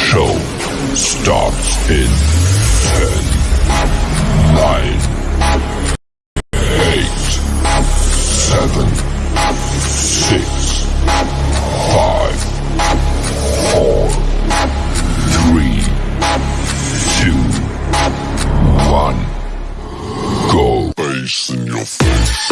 show starts in 10, 9, 8, 7, 6, 5, 4, 3, 2, 1. Go. Bass in your face.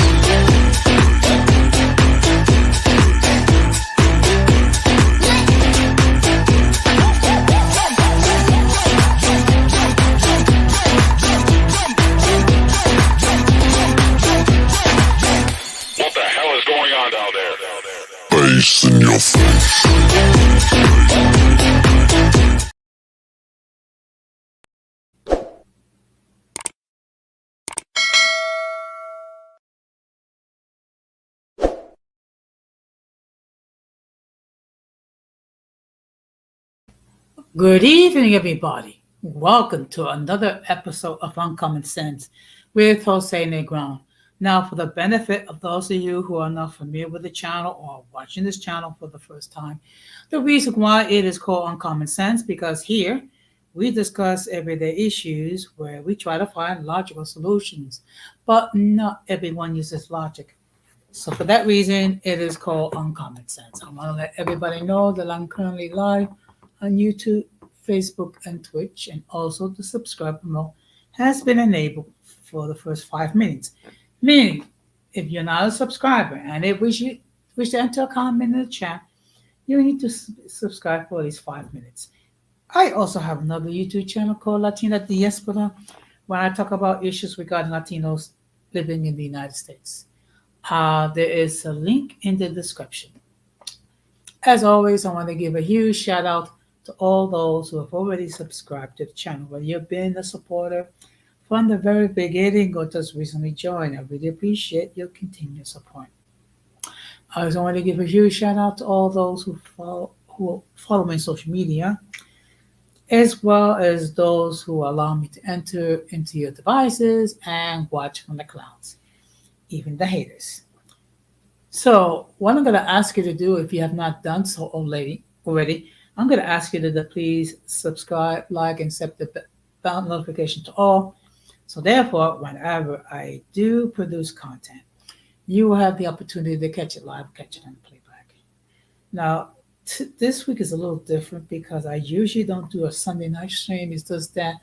Bass in your face. Good evening, everybody. Welcome to another episode of Uncommon Sense with Jose Negron. Now, for the benefit of those of you who are not familiar with the channel or watching this channel for the first time, the reason why it is called Uncommon Sense because here we discuss everyday issues where we try to find logical solutions, but not everyone uses logic. So for that reason, it is called Uncommon Sense. I want to let everybody know that I'm currently live on YouTube, Facebook, and Twitch, and also the subscribe remote has been enabled for the first 5 minutes. Meaning, if you're not a subscriber and if you wish to enter a comment in the chat, you need to subscribe for at least 5 minutes. I also have another YouTube channel called Latina Diaspora, where I talk about issues regarding Latinos living in the United States. There is a link in the description. As always, I want to give a huge shout out to all those who have already subscribed to the channel, whether you've been a supporter from the very beginning or just recently joined. I really appreciate your continued support. I also want to give a huge shout out to all those who follow me on social media, as well as those who allow me to enter into your devices and watch from the clouds, even the haters. So, what I'm going to ask you to do, if you have not done so already, I'm going to ask you to please subscribe, like, and set the bell notification to all. So therefore, whenever I do produce content, you will have the opportunity to catch it live, catch it on playback. Now, this week is a little different because I usually don't do a Sunday night stream. It's just that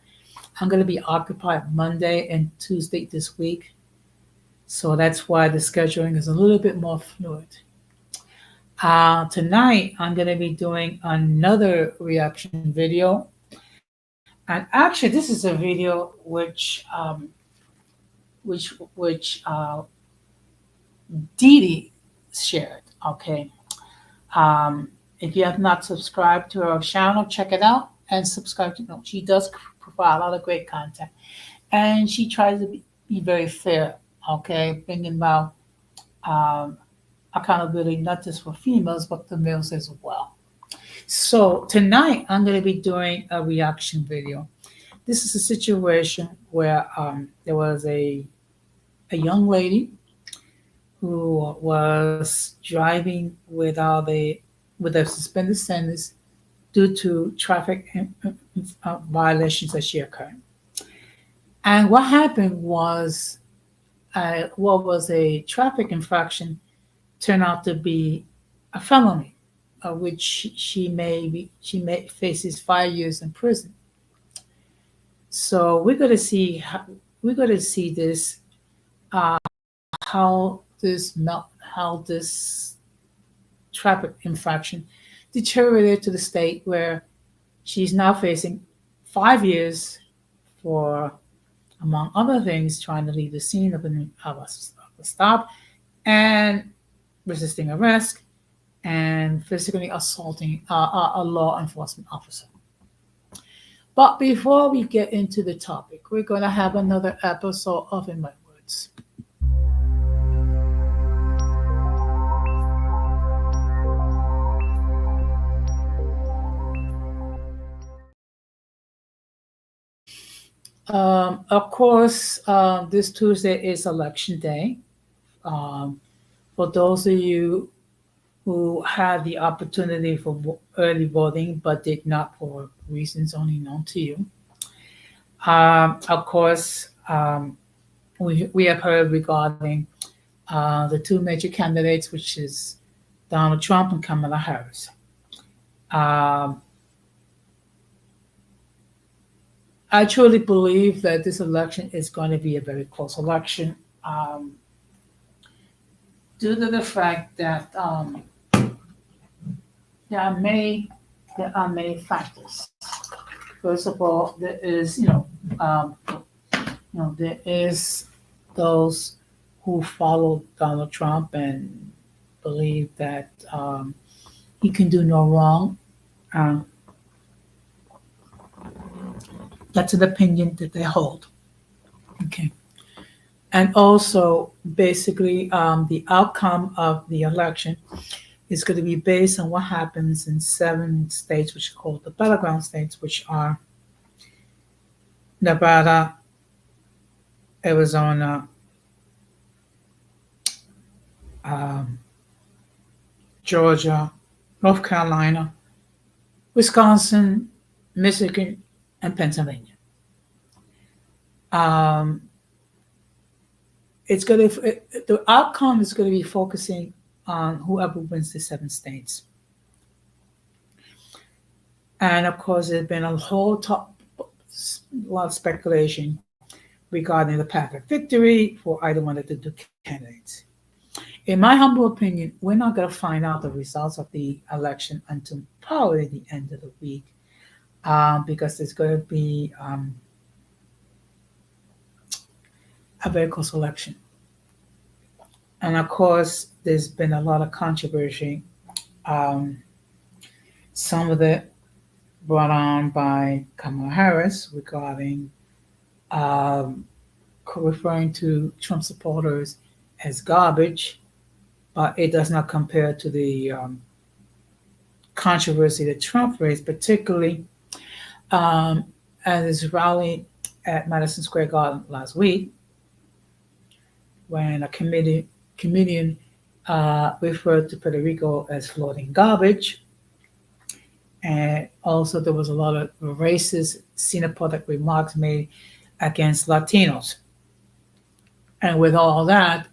I'm going to be occupied Monday and Tuesday this week. So that's why the scheduling is a little bit more fluid. Tonight, I'm going to be doing another reaction video. And actually, this is a video which Dee Dee shared. Okay. If you have not subscribed to her channel, check it out and subscribe to her. She does provide a lot of great content. And she tries to be very fair, okay, bringing about accountability not just for females, but the males as well. So tonight, I'm going to be doing a reaction video. This is a situation where there was a young lady who was driving without a suspended sentence due to traffic violations that she occurred. And what happened was, what was a traffic infraction turned out to be a felony, which she faces 5 years in prison. So we're going to see this how this traffic infraction deteriorated to the state where she's now facing 5 years for, among other things, trying to leave the scene of a stop and resisting arrest and physically assaulting a law enforcement officer. But before we get into the topic, we're going to have another episode of In My Words. Of course, this Tuesday is election day. For those of you who had the opportunity for early voting but did not for reasons only known to you. Of course, we have heard regarding the two major candidates, which is Donald Trump and Kamala Harris. Um, I truly believe that this election is going to be a very close election, due to the fact that there are many factors. First of all, there is those who follow Donald Trump and believe that he can do no wrong. Um, that's an opinion that they hold. Okay. And also, basically, the outcome of the election is going to be based on what happens in 7 states, which are called the battleground states, which are Nevada, Arizona, um, Georgia, North Carolina, Wisconsin, Michigan, and Pennsylvania. The outcome is going to be focusing on whoever wins the 7 states. And of course, there's been a lot of speculation regarding the path of victory for either one of the 2 candidates. In my humble opinion, we're not going to find out the results of the election until probably the end of the week, because there's going to be a very close election. And of course, there's been a lot of controversy. Some of it brought on by Kamala Harris regarding referring to Trump supporters as garbage, but it does not compare to the controversy that Trump raised, particularly at his rally at Madison Square Garden last week, when a comedian referred to Puerto Rico as floating garbage. And also there was a lot of racist, xenophobic remarks made against Latinos. And with all that,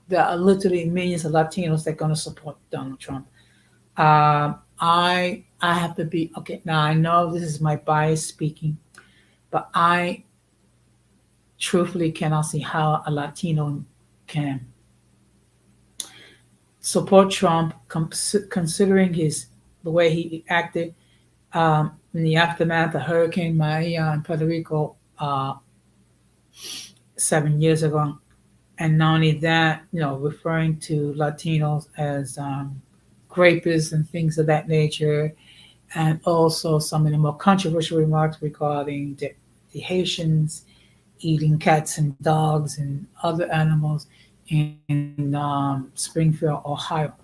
there are literally millions of Latinos that are going to support Donald Trump. I have to be, okay, now I know this is my bias speaking, but I truthfully cannot see how a Latino can support Trump, considering the way he acted in the aftermath of Hurricane Maria in Puerto Rico 7 years ago. And not only that, referring to Latinos as rapists and things of that nature, and also some of the more controversial remarks regarding the Haitians eating cats and dogs and other animals in Springfield, Ohio.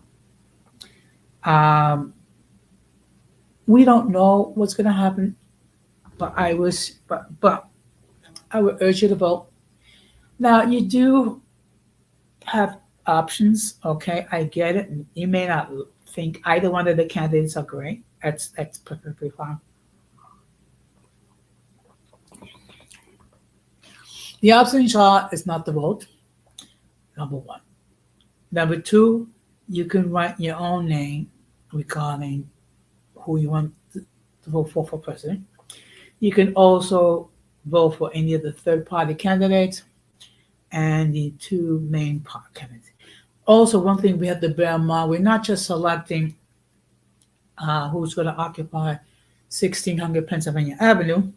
We don't know what's going to happen, but I would urge you to vote. Now, you do have options, okay? I get it. You may not think either one of the candidates are great. That's perfectly fine. The option chart is not to vote, number one. Number two, you can write your own name regarding who you want to vote for president. You can also vote for any of the third-party candidates and the 2 main party candidates. Also, one thing we have to bear in mind, we're not just selecting who's going to occupy 1600 Pennsylvania Avenue,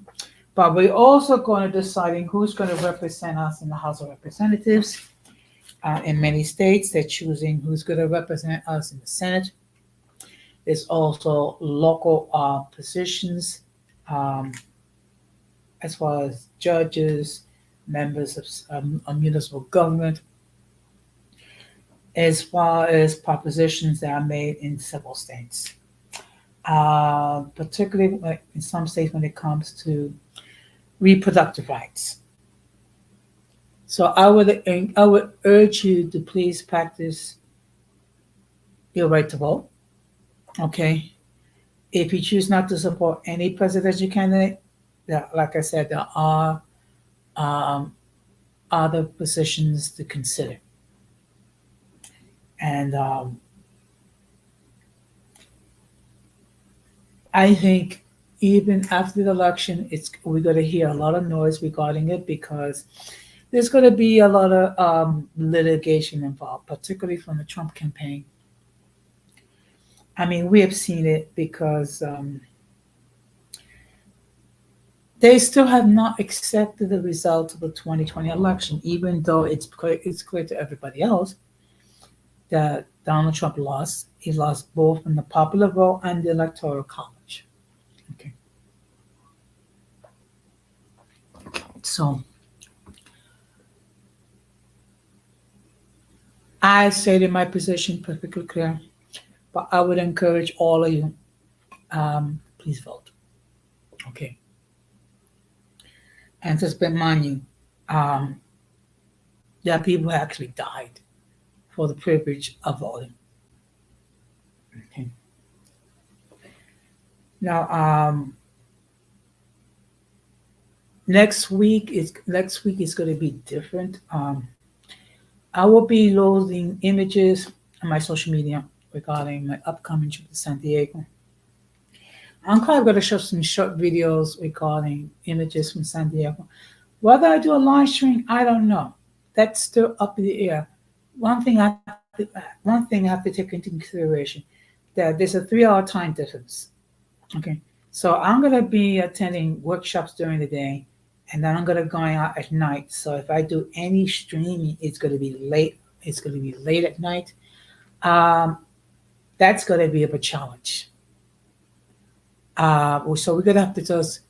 but we're also going to deciding who's going to represent us in the House of Representatives. In many states, they're choosing who's going to represent us in the Senate. There's also local positions, as far as judges, members of municipal government, as far as propositions that are made in several states, particularly in some states when it comes to reproductive rights. So I would urge you to please practice your right to vote. Okay. If you choose not to support any presidential candidate, like I said, there are um, other positions to consider. And I think even after the election, we're going to hear a lot of noise regarding it because there's going to be a lot of litigation involved, particularly from the Trump campaign. I mean, we have seen it because they still have not accepted the result of the 2020 election, even though it's clear to everybody else that Donald Trump lost. He lost both in the popular vote and the electoral college. Okay, so I stated my position perfectly clear, but I would encourage all of you, please vote. Okay, and just remind you, um, there are people who actually died for the privilege of voting. Okay. Now, next week is going to be different. I will be loading images on my social media regarding my upcoming trip to San Diego. I'm kind of going to show some short videos regarding images from San Diego. Whether I do a live stream, I don't know. That's still up in the air. One thing I have to take into consideration that there's a 3 hour time difference. Okay, so I'm gonna be attending workshops during the day, and then I'm gonna going out at night. So if I do any streaming, it's gonna be late. It's gonna be late at night. Um, that's gonna be a challenge. So we're gonna have to just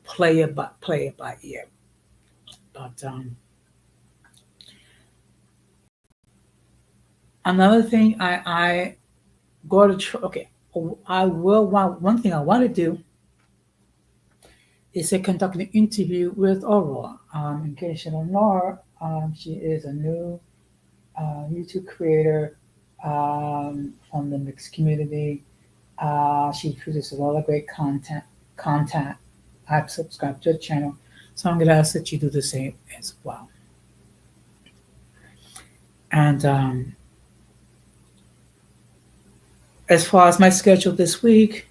play it by ear. But another thing I go to okay. I will want one thing I want to do is to conduct an interview with Aurora. In case you don't know her, she is a new YouTube creator from the mixed community. She produces a lot of great content. I've subscribed to the channel, so I'm gonna ask that you do the same as well. And as far as my schedule this week,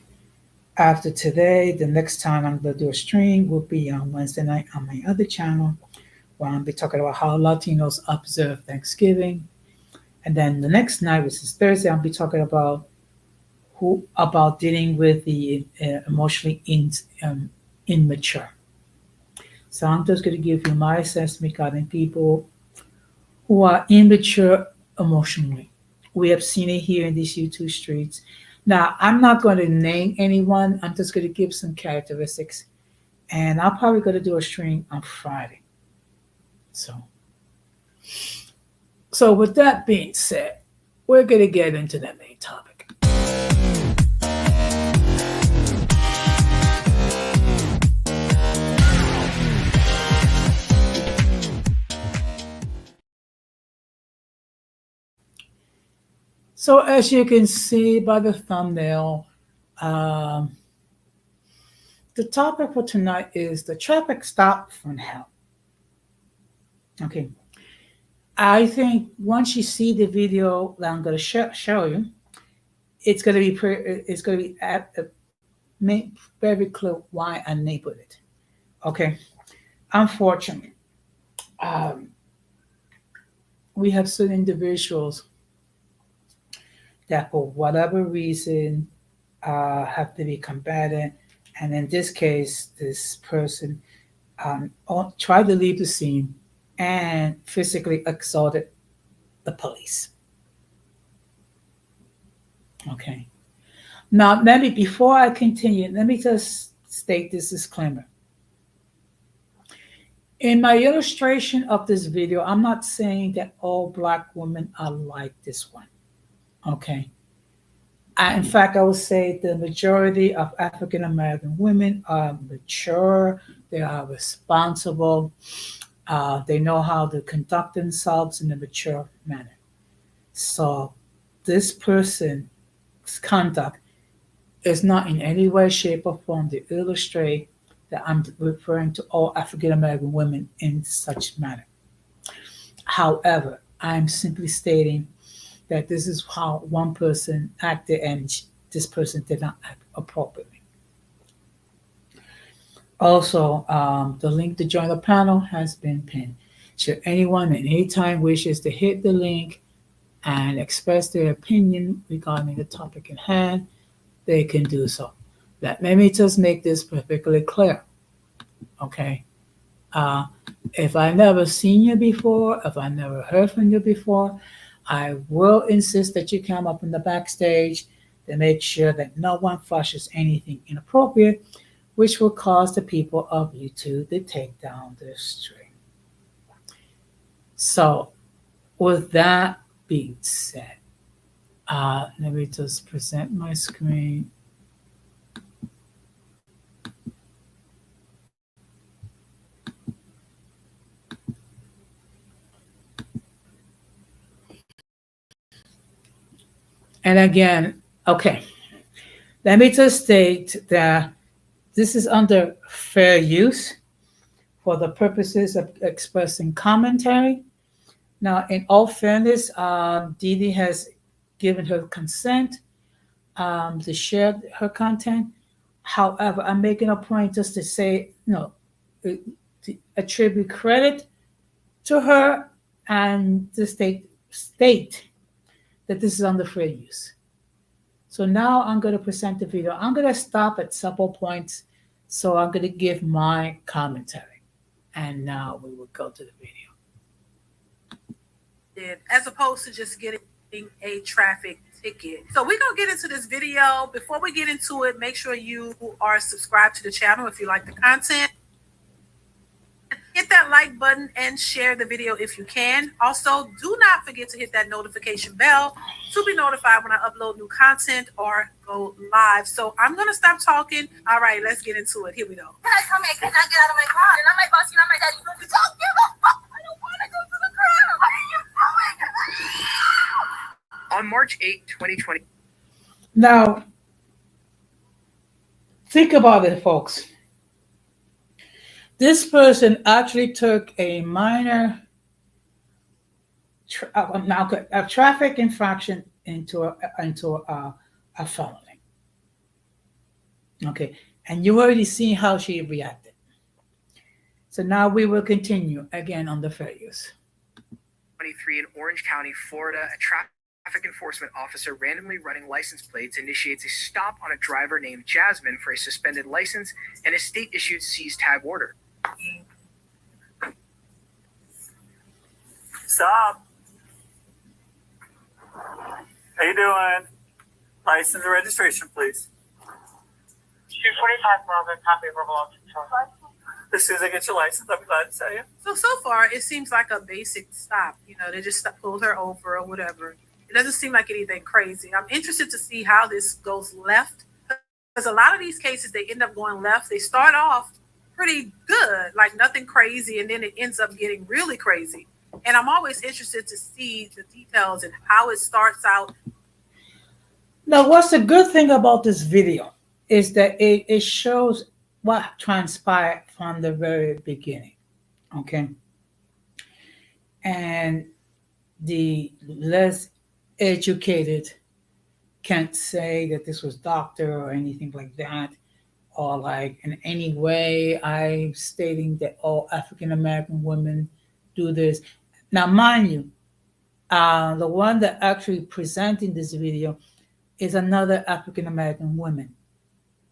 after today, the next time I'm gonna do a stream will be on Wednesday night on my other channel, where I'll be talking about how Latinos observe Thanksgiving. And then the next night, which is Thursday, I'll be talking about dealing with the emotionally immature. So I'm just going to give you my assessment regarding people who are immature emotionally. We have seen it here in these YouTube streets. Now, I'm not going to name anyone. I'm just going to give some characteristics, and I'm probably going to do a stream on Friday. So with that being said, we're going to get into the main topic. So as you can see by the thumbnail, um, the topic for tonight is the traffic stop from hell. Okay. I think once you see the video that I'm going to show you, it's going to be very clear why I labeled it. Okay. Unfortunately, um, we have certain individuals that for whatever reason have to be combatant. And in this case, this person tried to leave the scene and physically assaulted the police. Okay. Now, maybe before I continue, let me just state this disclaimer. In my illustration of this video, I'm not saying that all Black women are like this one. Okay. In fact, I would say the majority of African American women are mature, they are responsible, they know how to conduct themselves in a mature manner. So this person's conduct is not in any way, shape, or form to illustrate that I'm referring to all African American women in such manner. However, I'm simply stating that this is how one person acted and this person did not act appropriately. Also, the link to join the panel has been pinned. Should anyone at any time wishes to hit the link and express their opinion regarding the topic at hand, they can do so. Let me just make this perfectly clear, okay? If I never seen you before, if I never heard from you before, I will insist that you come up in the backstage to make sure that no one flushes anything inappropriate, which will cause the people of YouTube to take down the stream. So, with that being said, let me just present my screen. And again, okay, let me just state that this is under fair use for the purposes of expressing commentary. Now, in all fairness, Dee Dee has given her consent to share her content. However, I'm making a point just to say, to attribute credit to her and to state that this is under fair use. So now I'm going to present the video. I'm going to stop at several points. So I'm going to give my commentary. And now we will go to the video. As opposed to just getting a traffic ticket. So we're going to get into this video. Before we get into it, make sure you are subscribed to the channel if you like the content. Hit that like button and share the video if you can. Also, do not forget to hit that notification bell to be notified when I upload new content or go live. So I'm going to stop talking. All right, let's get into it. Here we go. Can I come in? Can I get out of my car? And I'm like, boss, you're not my daddy. You don't give a fuck. I don't want to go to the crowd. What are you doing? On March 8, 2020. Now, think about it, folks. This person actually took a minor a traffic infraction into a felony. Okay, and you already see how she reacted. So now we will continue again on the fair use. 23 in Orange County, Florida, a traffic enforcement officer randomly running license plates initiates a stop on a driver named Jasmine for a suspended license and a state-issued seize tag order. Stop. How you doing? License and registration, please. 245 Marvin, copy of verbal control. As soon as I get your license, I'll be glad to tell you. So far, it seems like a basic stop. They just pulled her over or whatever. It doesn't seem like anything crazy. I'm interested to see how this goes left. Because a lot of these cases, they end up going left. They start off pretty good, like nothing crazy, and then it ends up getting really crazy. And I'm always interested to see the details and how it starts out. Now, what's the good thing about this video is that it shows what transpired from the very beginning, okay? And the less educated can't say that this was doctor or anything like that, or like in any way I'm stating that all African American women do this. Now, mind you, the one that actually presenting this video is another African American woman.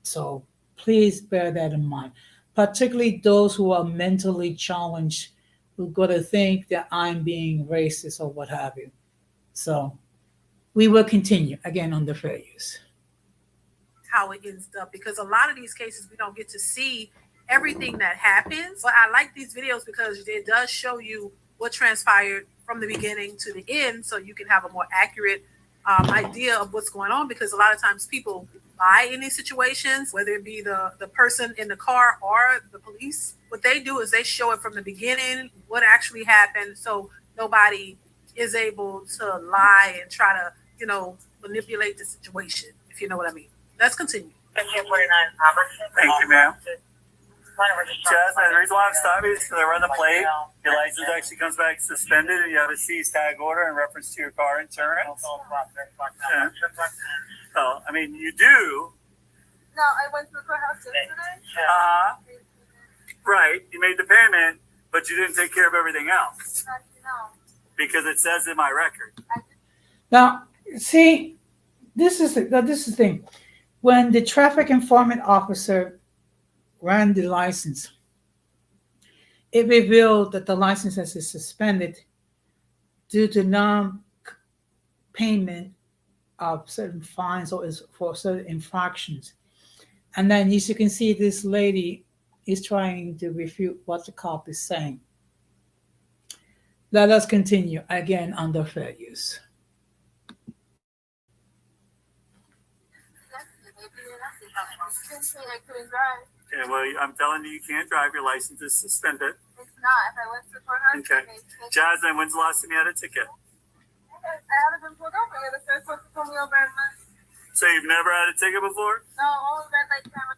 So please bear that in mind, particularly those who are mentally challenged, who got to think that I'm being racist or what have you. So we will continue again on the fair use. How it ends up, because a lot of these cases we don't get to see everything that happens. But I like these videos because it does show you what transpired from the beginning to the end, so you can have a more accurate idea of what's going on. Because a lot of times people lie in these situations, whether it be the person in the car or the police. What they do is they show it from the beginning, what actually happened, so nobody is able to lie and try to manipulate the situation, if you know what I mean. Let's continue. 1549 Robertson. Thank you, ma'am. Line of registration. Jasmine, the reason why I'm stopping is because I run the plate. Your license actually comes back suspended, and you have a seize tag order in reference to your car insurance. Yeah. Oh, I mean, you do. No, I went to the courthouse yesterday. Right. You made the payment, but you didn't take care of everything else No. because it says in my record. Now, see, this is the thing. When the traffic enforcement officer ran the license, it revealed that the license is suspended due to non-payment of certain fines or is for certain infractions. And then, as you can see, this lady is trying to refute what the cop is saying. Let us continue again under fair use. I couldn't drive. Okay, well, I'm telling you, you can't drive. Your license is suspended. It's not. If I went to the courthouse, Okay. Jasmine, when's the last time you had a ticket? I haven't been pulled over. You're the first one to pull me over in months. So you've never had a ticket before? No, all red light camera.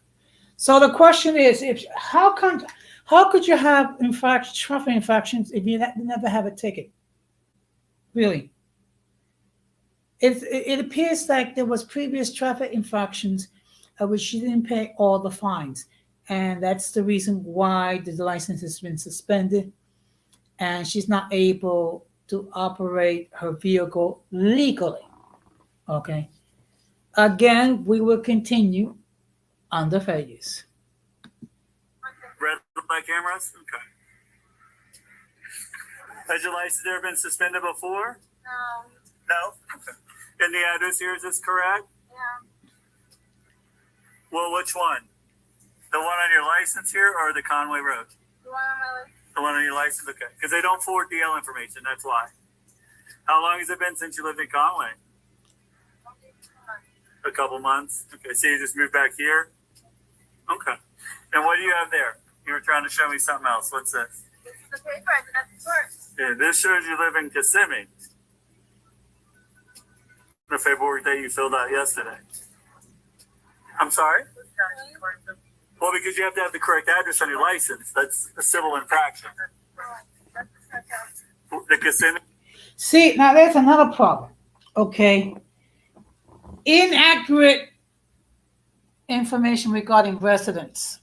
So the question is, how could you have traffic infractions if you never have a ticket? Really? It appears like there was previous traffic infractions which she didn't pay all the fines, and that's the reason why the license has been suspended, and she's not able to operate her vehicle legally. Okay. Again, we will continue under fair use. Red light cameras? Okay. Has your license ever been suspended before? No. No? Okay. And the address here, is this correct? Yeah. Well, which one? The one on your license here or the Conway Road? The one on my list. The one on your license? Okay. Because they don't forward DL information, that's why. How long has it been since you lived in Conway? A couple months? Okay, so you just moved back here? Okay. And what do you have there? You were trying to show me something else. What's this? This is the paper I did at the court. Yeah, this shows you live in Kissimmee. The paperwork that you filled out yesterday. I'm sorry? Well, because you have to have the correct address on your license. That's a civil infraction. The Kissimmee? See, now there's another problem. Okay. Inaccurate information regarding residents.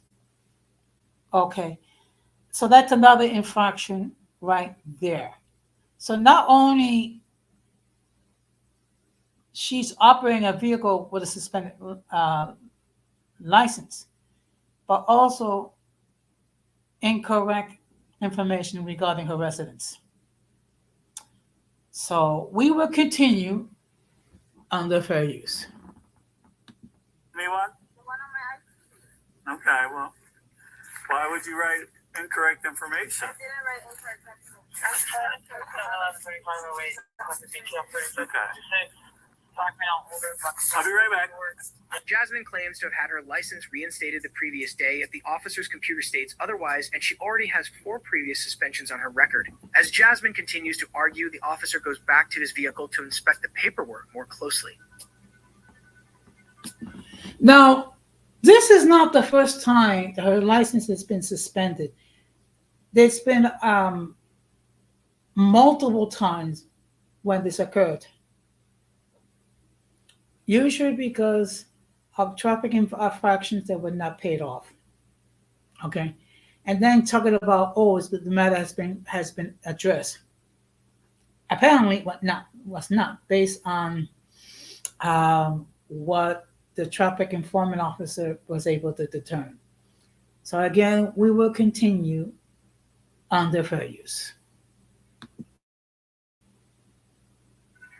Okay. So that's another infraction right there. So not only she's operating a vehicle with a suspended license, but also incorrect information regarding her residence. So we will continue under fair use. Anyone? The one on my iPhone. Okay, well, why would you write incorrect information? I didn't write incorrect information. Okay. I'll be right back. Jasmine claims to have had her license reinstated the previous day, yet the officer's computer states otherwise, and she already has 4 previous suspensions on her record. As Jasmine continues to argue, the officer goes back to his vehicle to inspect the paperwork more closely. Now, this is not the first time that her license has been suspended. There's been multiple times when this occurred. Usually because of traffic infractions that were not paid off. Okay. And then talking about, the matter has been addressed. Apparently was not based on what the traffic enforcement officer was able to determine. So again, we will continue under fair use.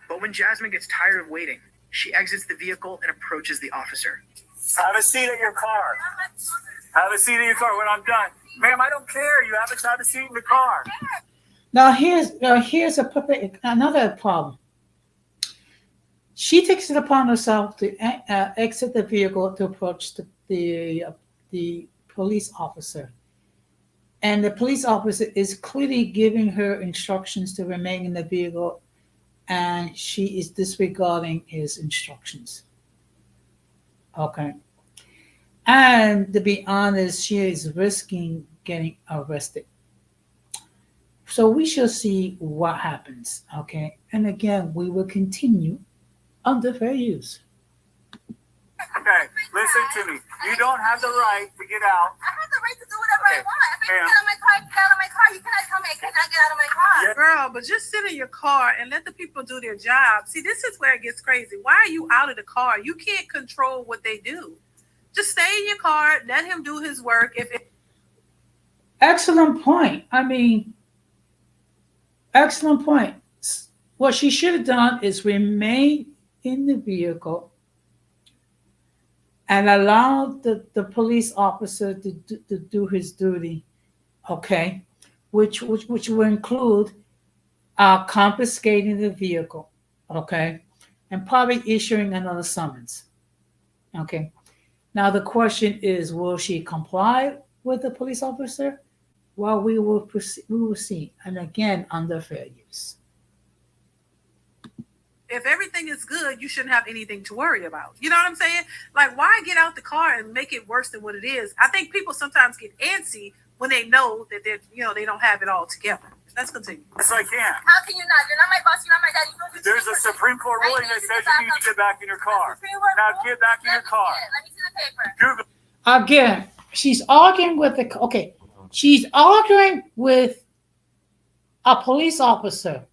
But when Jasmine gets tired of waiting, she exits the vehicle and approaches the officer. Have a seat in your car. Have a seat in your car when I'm done. Ma'am, I don't care. You have to have a seat in the car. Now here's another problem. She takes it upon herself to exit the vehicle to approach the police officer. And the police officer is clearly giving her instructions to remain in the vehicle and she is disregarding his instructions. Okay. And to be honest, she is risking getting arrested. So we shall see what happens. Okay. And again, we will continue under fair use. Okay, listen to me. You don't have the right to get out. I have the right to do whatever I Okay, want. If I ma'am. get out of my car, get out of my car. You cannot tell me I cannot get out of my car. Yeah. Girl, but just sit in your car and let the people do their job. See, this is where it gets crazy. Why are you out of the car? You can't control what they do. Just stay in your car, let him do his work. Excellent point. I mean, excellent point. What she should have done is remain in the vehicle and allow the police officer to do his duty, okay, which will include confiscating the vehicle, okay, and probably issuing another summons, okay. Now the question is, will she comply with the police officer? Well, we will proceed, we will see, and again under fair use. If everything is good, you shouldn't have anything to worry about. You know what I'm saying? Like, why get out the car and make it worse than what it is? I think people sometimes get antsy when they know that they don't have it all together. Let's continue. Yes, I can. How can you not? You're not my boss. You're not my daddy. You There's a Supreme Court ruling that says you need to get back in your car. Now get back in your car. Let me see the paper. Google. Again, she's arguing with she's arguing with a police officer.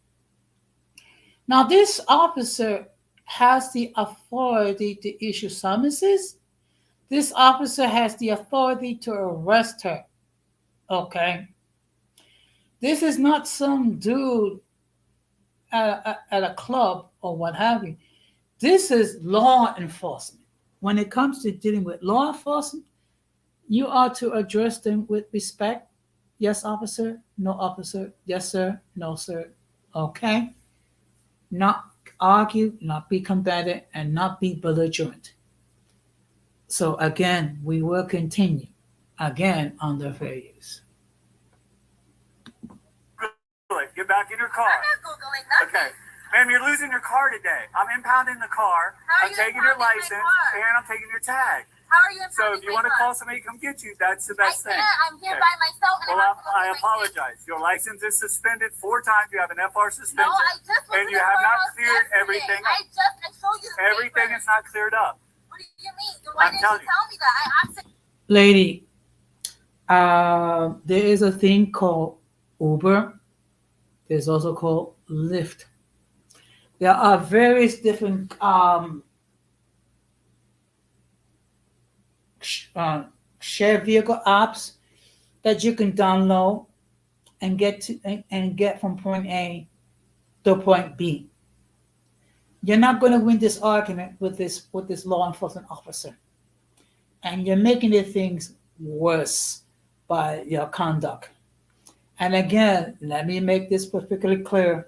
Now, this officer has the authority to issue summonses. This officer has the authority to arrest her. Okay. This is not some dude at a club or what have you. This is law enforcement. When it comes to dealing with law enforcement, you are to address them with respect. Yes, officer. No, officer. Yes, sir. No, sir. Okay. Not argue, not be combative, and not be belligerent. So again, we will continue. Again, under fair use. Get back in your car. I'm not Googling nothing. Okay. Ma'am, you're losing your car today. I'm impounding the car. How are I'm you taking your impounding my license, car? and I'm taking your tag. How are you So impounding if you my want to car? call somebody to come get you, that's the best I thing. can't. I'm here Okay. by myself. And Well, I'm I apologize. Your license is suspended 4 times. You have an FR suspension. No, I just went And to you the have not courthouse cleared yesterday. everything. I showed you the Everything paper. is not cleared up. What do you mean? Why I'm didn't telling you tell me that? I asked. Lady, there is a thing called Uber. There's also called Lyft. There are various different share vehicle apps that you can download and get from point A to point B. You're not going to win this argument with this law enforcement officer, and you're making the things worse by your conduct. And again, let me make this particularly clear.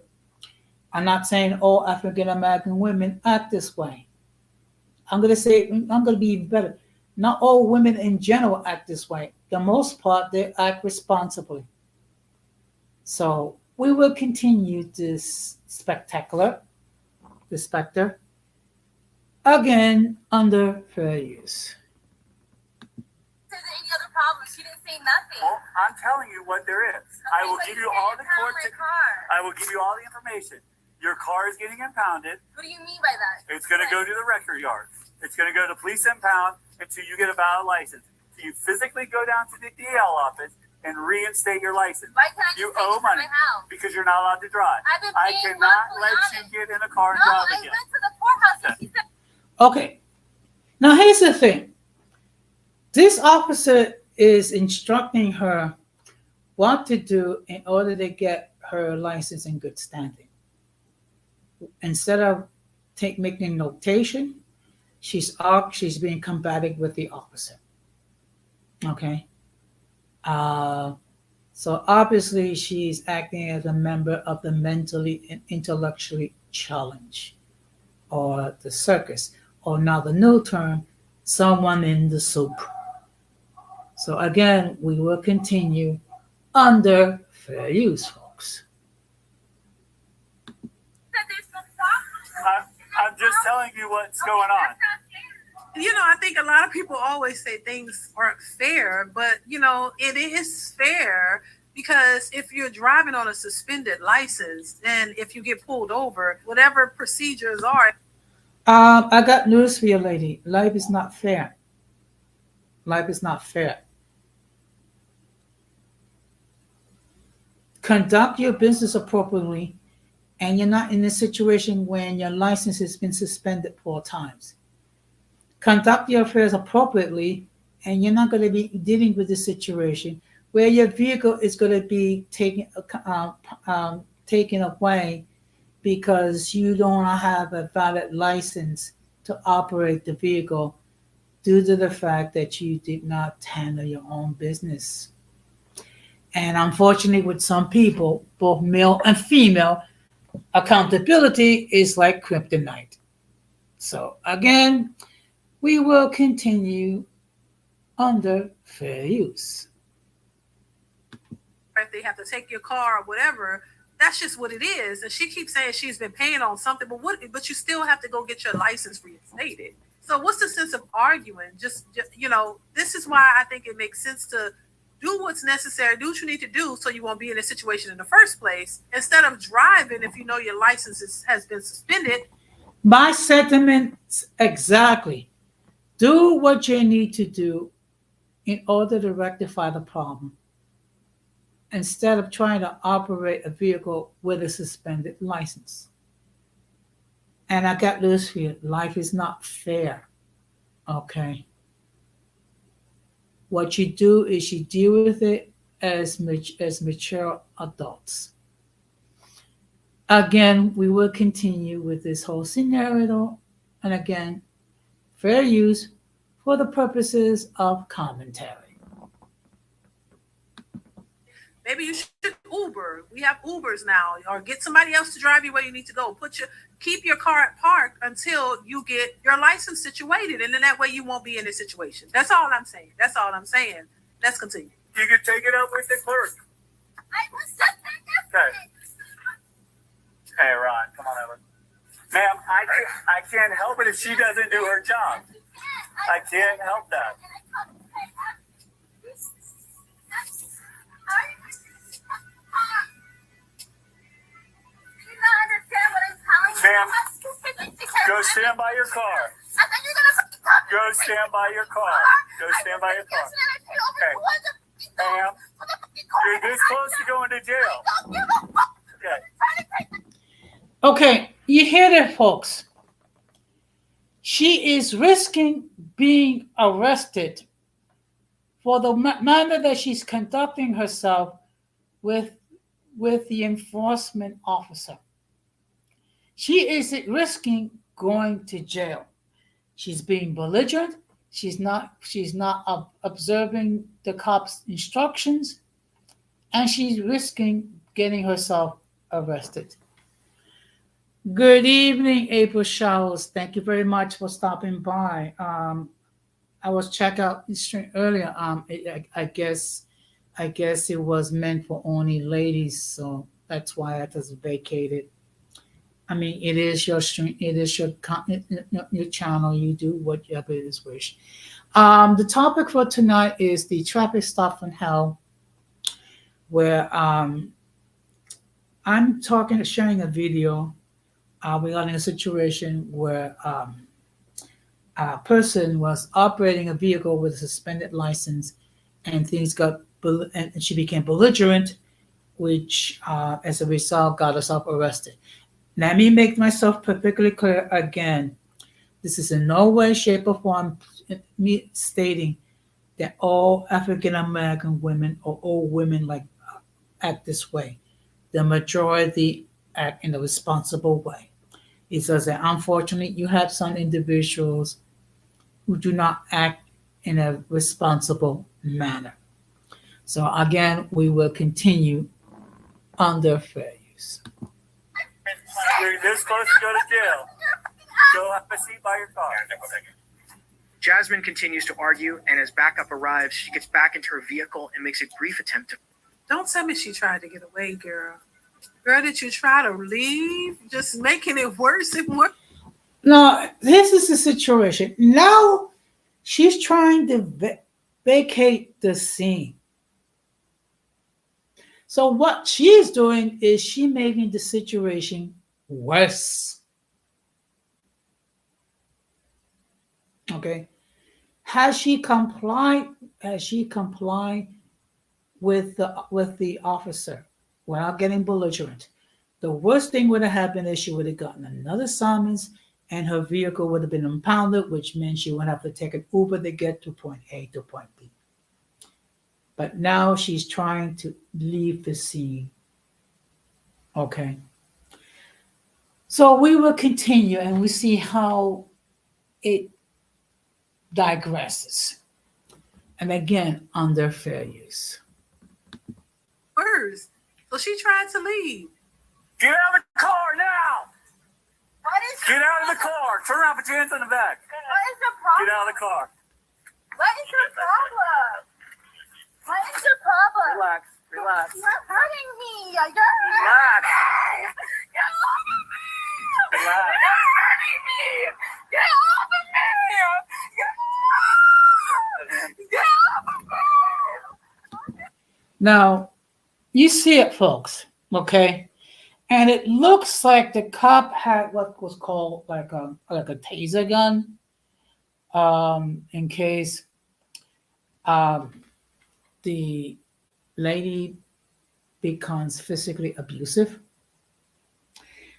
I'm not saying all African American women act this way. I'm going to be even better. Not all women in general act this way. The most part, they act responsibly. So we will continue this specter, again, under fair use. Said any other problem? She didn't say nothing. Well, I'm telling you what there is. I will give you all the court. I will give you all the information. Your car is getting impounded. What do you mean by that? It's going to go to the record yard. It's going to go to police impound until you get a valid license. So you physically go down to the DL office and reinstate your license. Why can't I just You take owe it to money my house? because you're not allowed to drive. I've been I paying cannot monthly let on you it. get in a car and No, drive I again. went to the courthouse and she said, Okay. Now here's the thing. This officer is instructing her what to do in order to get her license in good standing. Instead of making notation, she's being combative with the officer. Okay. So obviously she's acting as a member of the mentally and intellectually challenged, or the circus, or now the new term, someone in the soup. So again, we will continue under fair use, folks. there's no I'm just telling you what's going on. You know, I think a lot of people always say things aren't fair, but you know, it is fair because if you're driving on a suspended license and if you get pulled over, whatever procedures are. I got news for you, lady. Life is not fair. Life is not fair. Conduct your business appropriately, and you're not in a situation when your license has been suspended 4 times. Conduct your affairs appropriately, and you're not going to be dealing with the situation where your vehicle is going to be taken away because you don't have a valid license to operate the vehicle due to the fact that you did not handle your own business. And unfortunately, with some people, both male and female, accountability is like kryptonite. So again, we will continue under fair use. If they have to take your car or whatever, that's just what it is. And she keeps saying she's been paying on something, but you still have to go get your license reinstated. So what's the sense of arguing? Just you know, this is why I think it makes sense to do what's necessary, do what you need to do so you won't be in a situation in the first place, instead of driving if you know your license has been suspended. My sentiments exactly. Do what you need to do in order to rectify the problem instead of trying to operate a vehicle with a suspended license. And I got news for you. Life is not fair. Okay? What you do is you deal with it as mature adults. Again, we will continue with this whole scenario. And again, fair use for the purposes of commentary. Maybe you should Uber. We have Ubers now, or get somebody else to drive you where you need to go. Keep your car parked until you get your license situated, and then that way you won't be in this situation. That's all I'm saying. Let's continue. You can take it up with the clerk. Okay. Hey, Ron, come on over. Ma'am, I can't help it if she doesn't do her job. I can't help that. Ma'am, go stand by your car. Go stand by your car. Go stand by your car. Okay. Ma'am, you're this close to going to jail. Okay. Okay, you hear that, folks? She is risking being arrested for the manner that she's conducting herself with the enforcement officer. She is risking going to jail. She's being belligerent. She's not observing the cops' instructions, and she's risking getting herself arrested. Good evening, April Showers. Thank you very much for stopping by. I was checked out the stream earlier. I guess it was meant for only ladies, so that's why I just vacated. I mean, it is your stream. It is your channel. You do whatever it is wish. The topic for tonight is the traffic stop from hell, where I'm sharing a video regarding a situation where a person was operating a vehicle with a suspended license, and and she became belligerent, which as a result got herself arrested. Let me make myself perfectly clear again. This is in no way, shape, or form me stating that all African American women or all women act this way. The majority act in a responsible way. It says that unfortunately you have some individuals who do not act in a responsible manner. So again, we will continue under fair use. You're this close to go to jail. Go have a seat by your car. Jasmine continues to argue, and as backup arrives, she gets back into her vehicle and makes a brief attempt to. Don't tell me she tried to get away, girl. Girl, did you try to leave? Just making it worse and worse. Now, this is the situation. Now she's trying to vacate the scene. So what she's doing is she making the situation worse. Okay. Has she complied? Has she complied with the officer without getting belligerent? The worst thing would have happened is she would have gotten another summons and her vehicle would have been impounded, which meant she would have to take an Uber to get to point A to point B. But now she's trying to leave the scene. Okay. So we will continue and we see how it digresses. And again, under fair use. Words. So she tried to leave. Get out of the car now! What is Get out of the car! Turn around, put your hands on the back. What is the problem? Get out of the car. What is your problem? What is your problem? Relax. Relax. You're hurting me. You're Relax. hurting me. Get off of me. Relax. You're hurting me. Get off of me. Get off of me. Now, you see it, folks, okay? And it looks like the cop had what was called like a taser gun, in case the lady becomes physically abusive.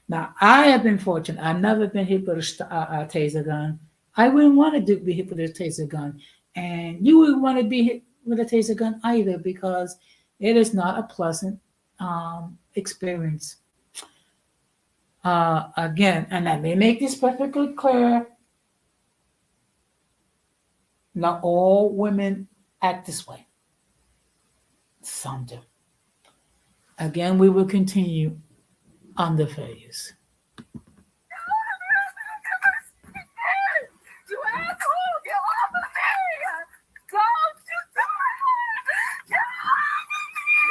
Now, I have been fortunate. I've never been hit with a taser gun. I wouldn't want to be hit with a taser gun. And you wouldn't want to be hit with a taser gun either because it is not a pleasant experience. Again, and let me make this perfectly clear. Not all women act this way. Some do. Again, we will continue on the phase. You asshole! Get off of me! Don't you do it! Get off of me!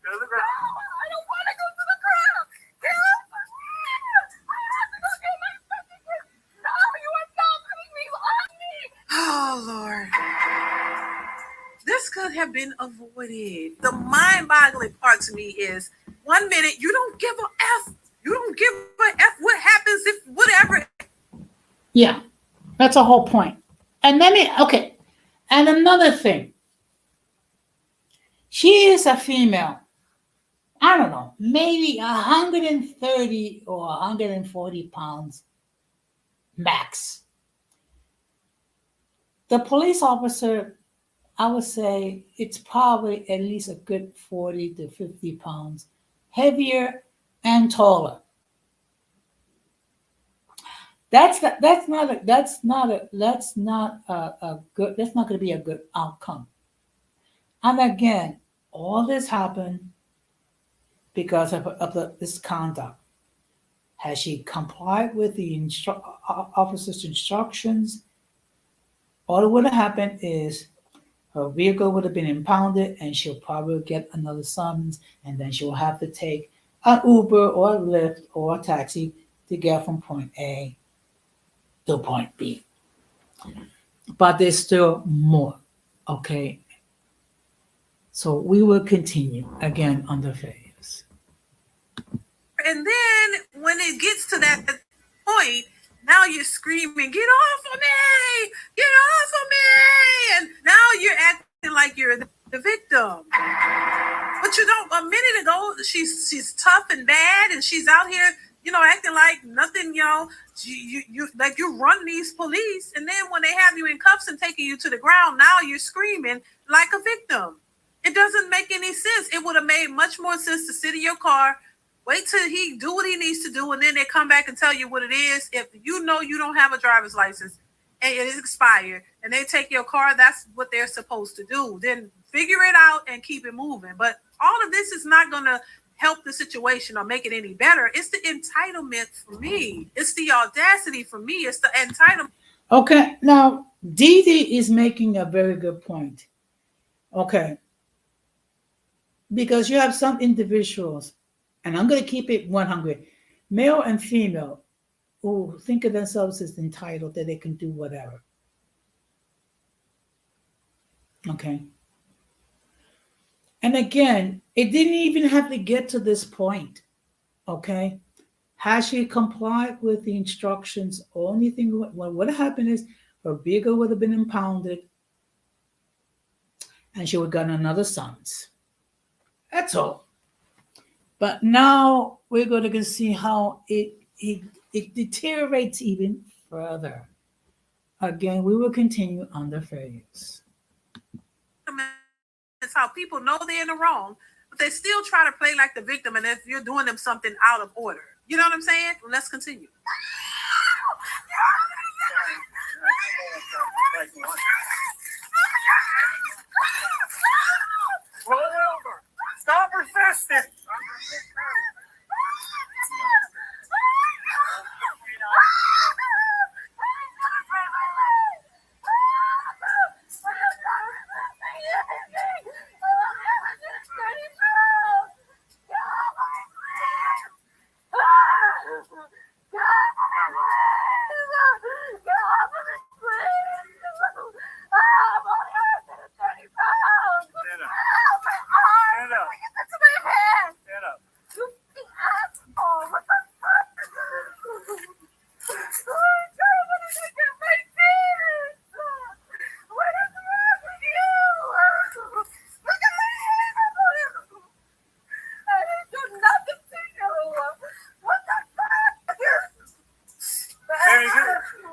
Go to the ground. I don't want to go to the ground! Get off of me! I have to go get my fucking kid! No, you are not putting me on me! Oh, Lord. This could have been avoided. The mind-boggling part to me is 1 minute you don't give a F. You don't give a F what happens if whatever. Yeah, that's a whole point. And okay. And another thing. She is a female. I don't know, maybe 130 or 140 pounds max. The police officer, I would say it's probably at least a good 40 to 50 pounds heavier and taller. That's not going to be a good outcome. And again, all this happened because of this conduct. Has she complied with the officer's instructions? All that would have happened is her vehicle would have been impounded and she'll probably get another summons and then she'll have to take an Uber or a Lyft or a taxi to get from point A to point B. But there's still more, okay? So we will continue again on the phase. And then when it gets to that point, now you're screaming, get off of me! Get off of me! And now you're acting like you're the victim. But you know, a minute ago, she's tough and bad, and she's out here, acting like nothing, you like you run these police, and then when they have you in cuffs and taking you to the ground, now you're screaming like a victim. It doesn't make any sense. It would have made much more sense to sit in your car, wait till he do what he needs to do, and then they come back and tell you what it is. If you know you don't have a driver's license and it is expired, and they take your car, that's what they're supposed to do. Then figure it out and keep it moving. But all of this is not going to help the situation or make it any better. It's the entitlement for me. It's the audacity for me. It's the entitlement. Okay, now Dee Dee is making a very good point. Okay, because you have some individuals, and I'm going to keep it 100, male and female, who think of themselves as entitled that they can do whatever. Okay. And again, it didn't even have to get to this point. Okay. Had she complied with the instructions, only thing what would have happened is her vehicle would have been impounded and she would have gotten another summons. That's all. But now we're going to see how it deteriorates even further. Again, we will continue under fair use. It's how people know they're in the wrong, but they still try to play like the victim and if you're doing them something out of order. You know what I'm saying? Well, let's continue. Roll over. Stop resisting.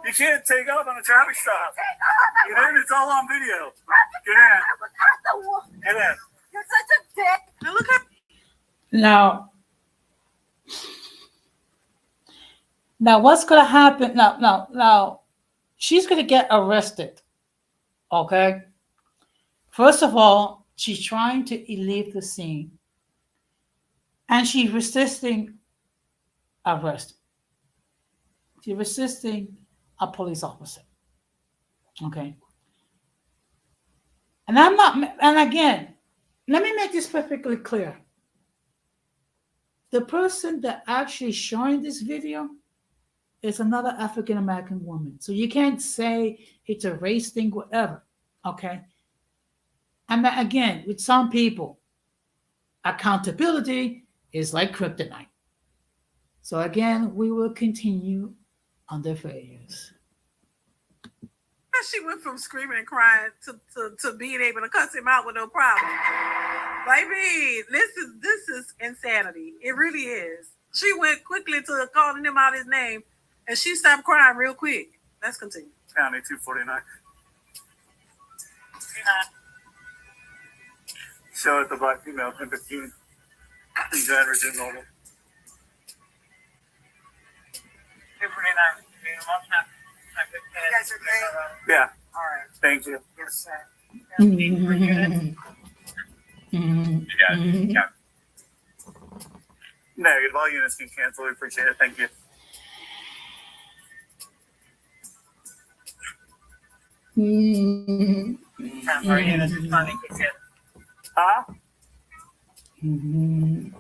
You can't take off on a traffic stop. Get in, it's all on video. Get in. Get in. You're such a dick. Now look at Now what's gonna happen? Now she's gonna get arrested. Okay. First of all, she's trying to leave the scene. And she's resisting arrest. She's resisting a police officer. Okay. And again, let me make this perfectly clear. The person that actually showing this video is another African American woman. So you can't say it's a race thing, whatever. Okay. And again, with some people, accountability is like kryptonite. So again, we will continue under fair use. she went from screaming and crying to being able to cuss him out with no problem. Baby, this is insanity. It really is. She went quickly to calling him out his name, and she stopped crying real quick. Let's continue. County 249. Show at the black female 1015. These average and normal. 249. You guys are great. Yeah. All right. Thank you. Yes, sir. Yeah. Negative. All units can cancel. We appreciate it. Thank you. Our units responding to it. Huh? Mhm.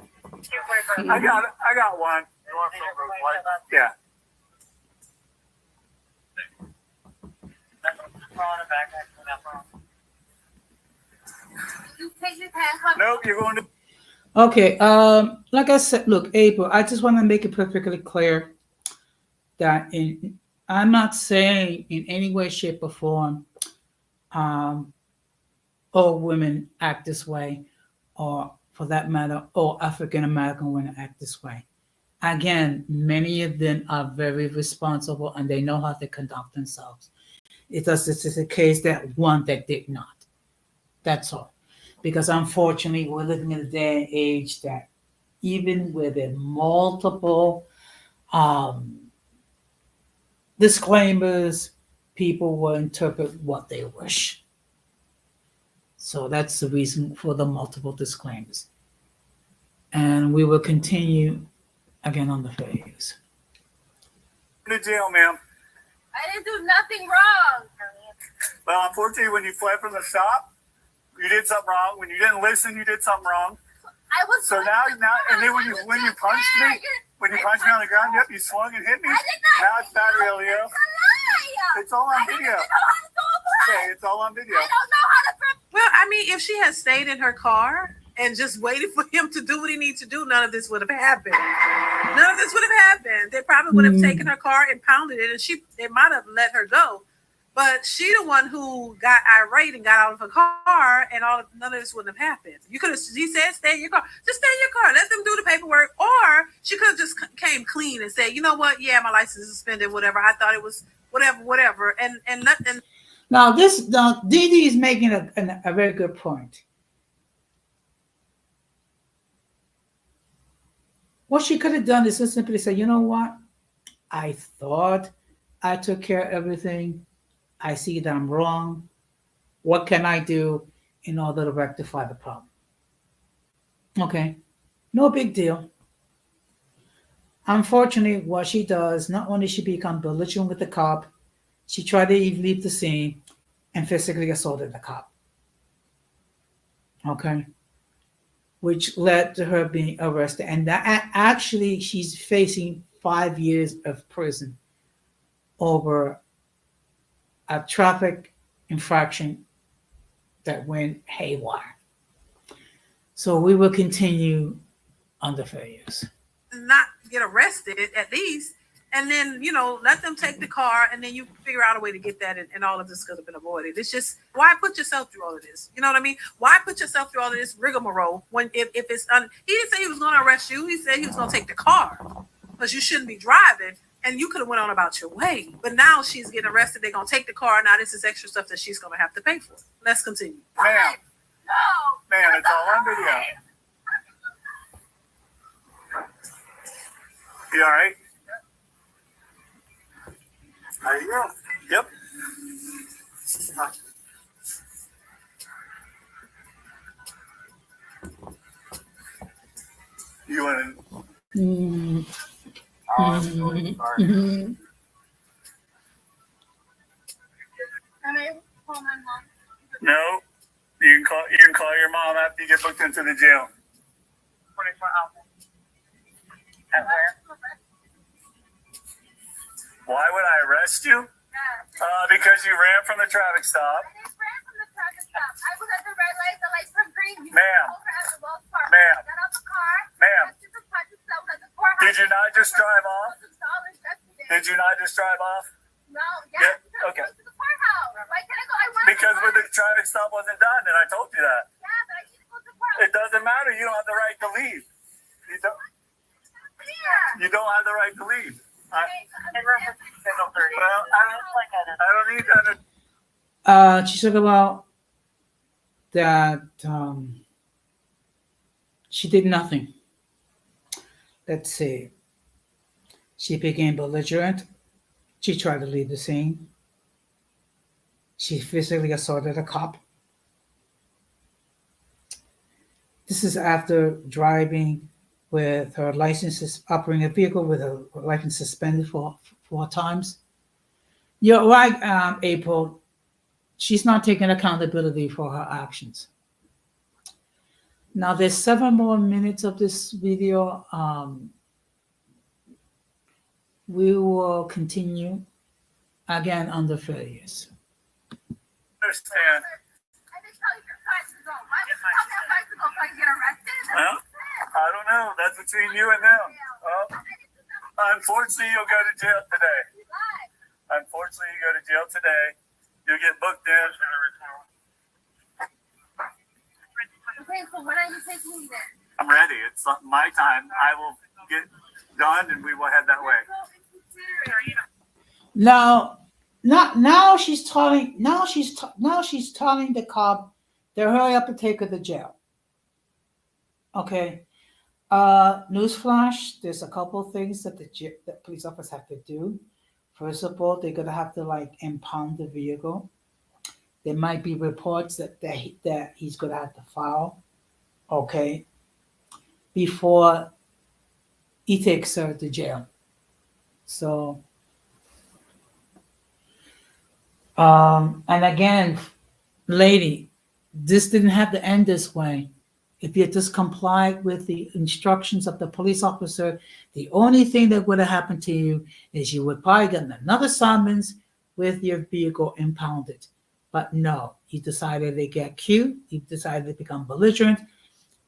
I got one. You want some for white? Yeah. You take your pants off. Nope, you're going to. Okay, like I said, look, April, I just want to make it perfectly clear that I'm not saying in any way, shape, or form all women act this way, or for that matter, all African American women act this way. Again, many of them are very responsible and they know how to conduct themselves. This is a case that one that did not. That's all. Because unfortunately, we're living in a day and age that even with the multiple disclaimers, people will interpret what they wish. So that's the reason for the multiple disclaimers. And we will continue again on the fair use. To jail, ma'am. I didn't do nothing wrong. Well, unfortunately, when you fled from the stop, you did something wrong. When you didn't listen, you did something wrong. I was. So now, and then when you punched me, When you punched me on the ground, yep, you swung and hit me. I did not. Now it's battery, Leo. It's a lie. It's all on I don't video. even know how to do a push. Okay, it's all on video. I don't know how to throw. Well, I mean, if she had stayed in her car and just waited for him to do what he needs to do, none of this would have happened. None of this would have happened. They probably would have taken her car and pounded it, and they might have let her go. But she the one who got irate and got out of her car, and none of this wouldn't have happened. You could have, he said, stay in your car. Just stay in your car. Let them do the paperwork. Or she could have just came clean and said, you know what? Yeah, my license is suspended, whatever. I thought it was whatever. And nothing. Now, Dee Dee is making a very good point. What she could have done is just simply say, you know what? I thought I took care of everything. I see that I'm wrong. What can I do in order to rectify the problem? Okay, no big deal. Unfortunately, what she does, not only she become belligerent with the cop, she tried to leave the scene and physically assaulted the cop. Okay, which led to her being arrested. And that actually, she's facing 5 years of prison over a traffic infraction that went haywire. So we will continue under fair use. Not get arrested at least, and then let them take the car, and then you figure out a way to get that, and all of this could have been avoided. It's just, why put yourself through all of this? You know what I mean? Why put yourself through all of this rigmarole when if it's he didn't say he was going to arrest you. He said he was going to take the car because you shouldn't be driving, and you could have went on about your way. But now she's getting arrested. They're going to take the car. Now this is extra stuff that she's going to have to pay for. Let's continue. Ma'am, No. ma'am, it's all on video. You all right? Are you? Yep. You want to? Can I call my mom? No. You can call your mom after you get booked into the jail. 24 hours. At where? Why would I arrest you? Because you ran from the traffic stop. I didn't ran from the traffic stop. I was at the red light. The lights were green. You Ma'am. over at the Wells Fargo. Ma'am. I got out the car. Ma'am. I took the practice that was at the courthouse. Did you not just drive off? Did you not just drive off? No, Yeah, because okay. I went to the courthouse. Why can't I go? I went Because to the traffic stop wasn't done, and I told you that. Yeah, but I need to go to the courthouse. It doesn't matter. You don't have the right to leave. Yeah. You don't have the right to leave. In reference to Schedule 30. Well, I don't need that. She talked about that she did nothing. Let's see. She became belligerent. She tried to leave the scene. She physically assaulted a cop. This is after driving with her licenses, operating a vehicle with her license suspended for 4 times. You're right, April. She's not taking accountability for her actions. Now, there's 7 more minutes of this video. We will continue again under fair use. Understand. I didn't tell you your price to go. Why would you tell me your price to go so I can get arrested? Well, I don't know. That's between you and them. Unfortunately, you'll go to jail today. You lied. Unfortunately, you go to jail today. You'll get booked in. Okay, so when are you taking me there? I'm ready. It's my time. I will get done, and we will head that way. Now she's telling the cop to hurry up and take her to jail. Okay. Newsflash, there's a couple of things that the police officers have to do. First of all, they're gonna have to impound the vehicle. There might be reports that he's gonna have to file, okay, before he takes her to jail. So, and again, lady, this didn't have to end this way. If you had just complied with the instructions of the police officer, the only thing that would have happened to you is you would probably get another summons with your vehicle impounded. But no, you decided to get cute, you decided to become belligerent,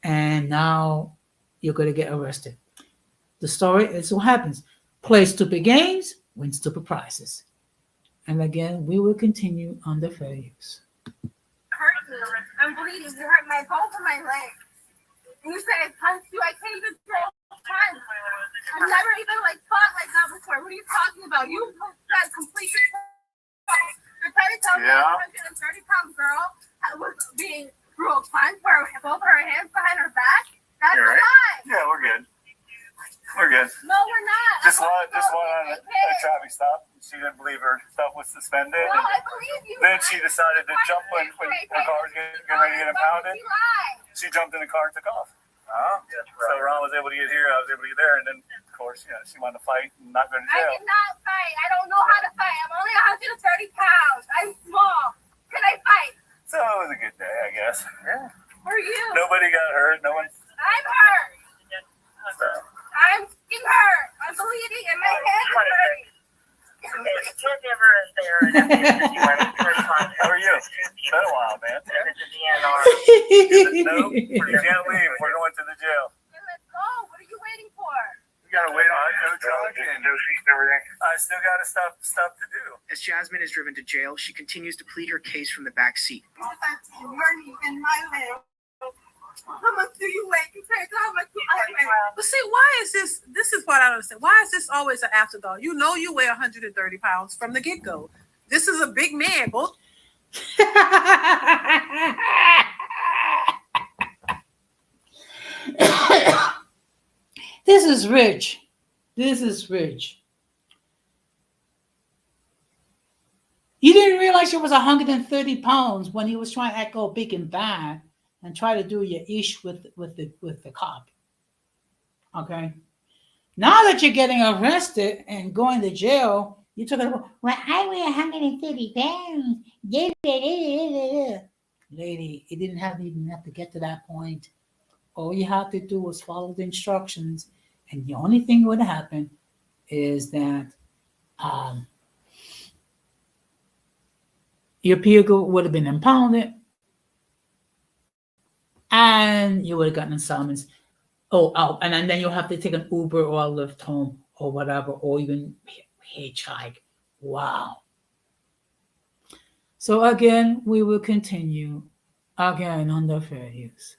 and now you're going to get arrested. The story is what happens. Play stupid games, win stupid prizes. And again, we will continue on the fair use. Hurt me. I'm bleeding. You hurt my both of my legs. You said I punched you. I can't even throw a punch. I've never even fought like that before. What are you talking about? You got complete control. You're trying to tell me a 130-pound girl was being threw a punch for both her hands behind her back? That's a lie. Yeah, we're good. We're good. No, we're not. Just one on a traffic stop. She didn't believe her stuff was suspended. No, I believe you. Then she decided to jump when her car was getting ready to get impounded. She jumped in the car and took off. So Ron was able to get here, I was able to get there, and then, of course, she wanted to fight and not go to I jail. did not fight. I don't know how to fight. I'm only 130 pounds. I'm small. Can I fight? So it was a good day, I guess. Yeah. For you. Nobody got hurt. No one. I'm hurt. So. I'm fucking hurt. I'm bleeding and my head is hurting. The caregiver is there. And How are you? It's been a while, man. No, you can't leave. We're going to the jail. Okay, let's go. What are you waiting for? You gotta wait on no charge and everything. I still got stuff to do. As Jasmine is driven to jail, she continues to plead her case from the back seat. Burning in my leg. How much do you weigh compared to how much I weigh? But see, why is this? This is what I don't understand. Why is this always an afterthought? You know you weigh 130 pounds from the get-go. This is a big man. Both. This is rich. This is rich. You didn't realize you was 130 pounds when he was trying to act all big and bad and try to do your ish with the cop. Okay. Now that you're getting arrested and going to jail, you're talking about, well, I weigh 130 pounds. Lady, it didn't even have to get to that point. All you have to do was follow the instructions, and the only thing that would happen is that your vehicle would have been impounded, and you would have gotten a summons. And then you'll have to take an Uber or a Lyft home or whatever, or even hitchhike. Wow. So again, we will continue again on the fair use.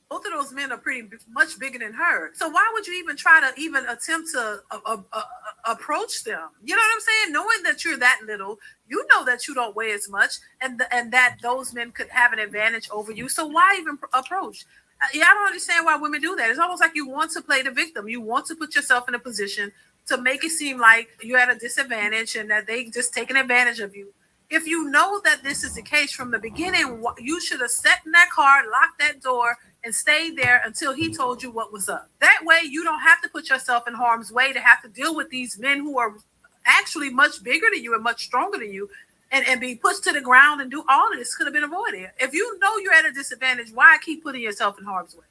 Both of those men are pretty much bigger than her. So why would you even try to even attempt to approach them? You know what I'm saying? Knowing that you're that little, you know that you don't weigh as much, and that those men could have an advantage over you. So why even approach? I don't understand why women do that. It's almost like you want to play the victim. You want to put yourself in a position to make it seem like you're at a disadvantage and that they just taking advantage of you. If you know that this is the case from the beginning, you should have sat in that car, locked that door, and stayed there until he told you what was up. That way, you don't have to put yourself in harm's way to have to deal with these men who are actually much bigger than you and much stronger than you, and be pushed to the ground and do all of this could have been avoided. If you know you're at a disadvantage, why keep putting yourself in harm's way?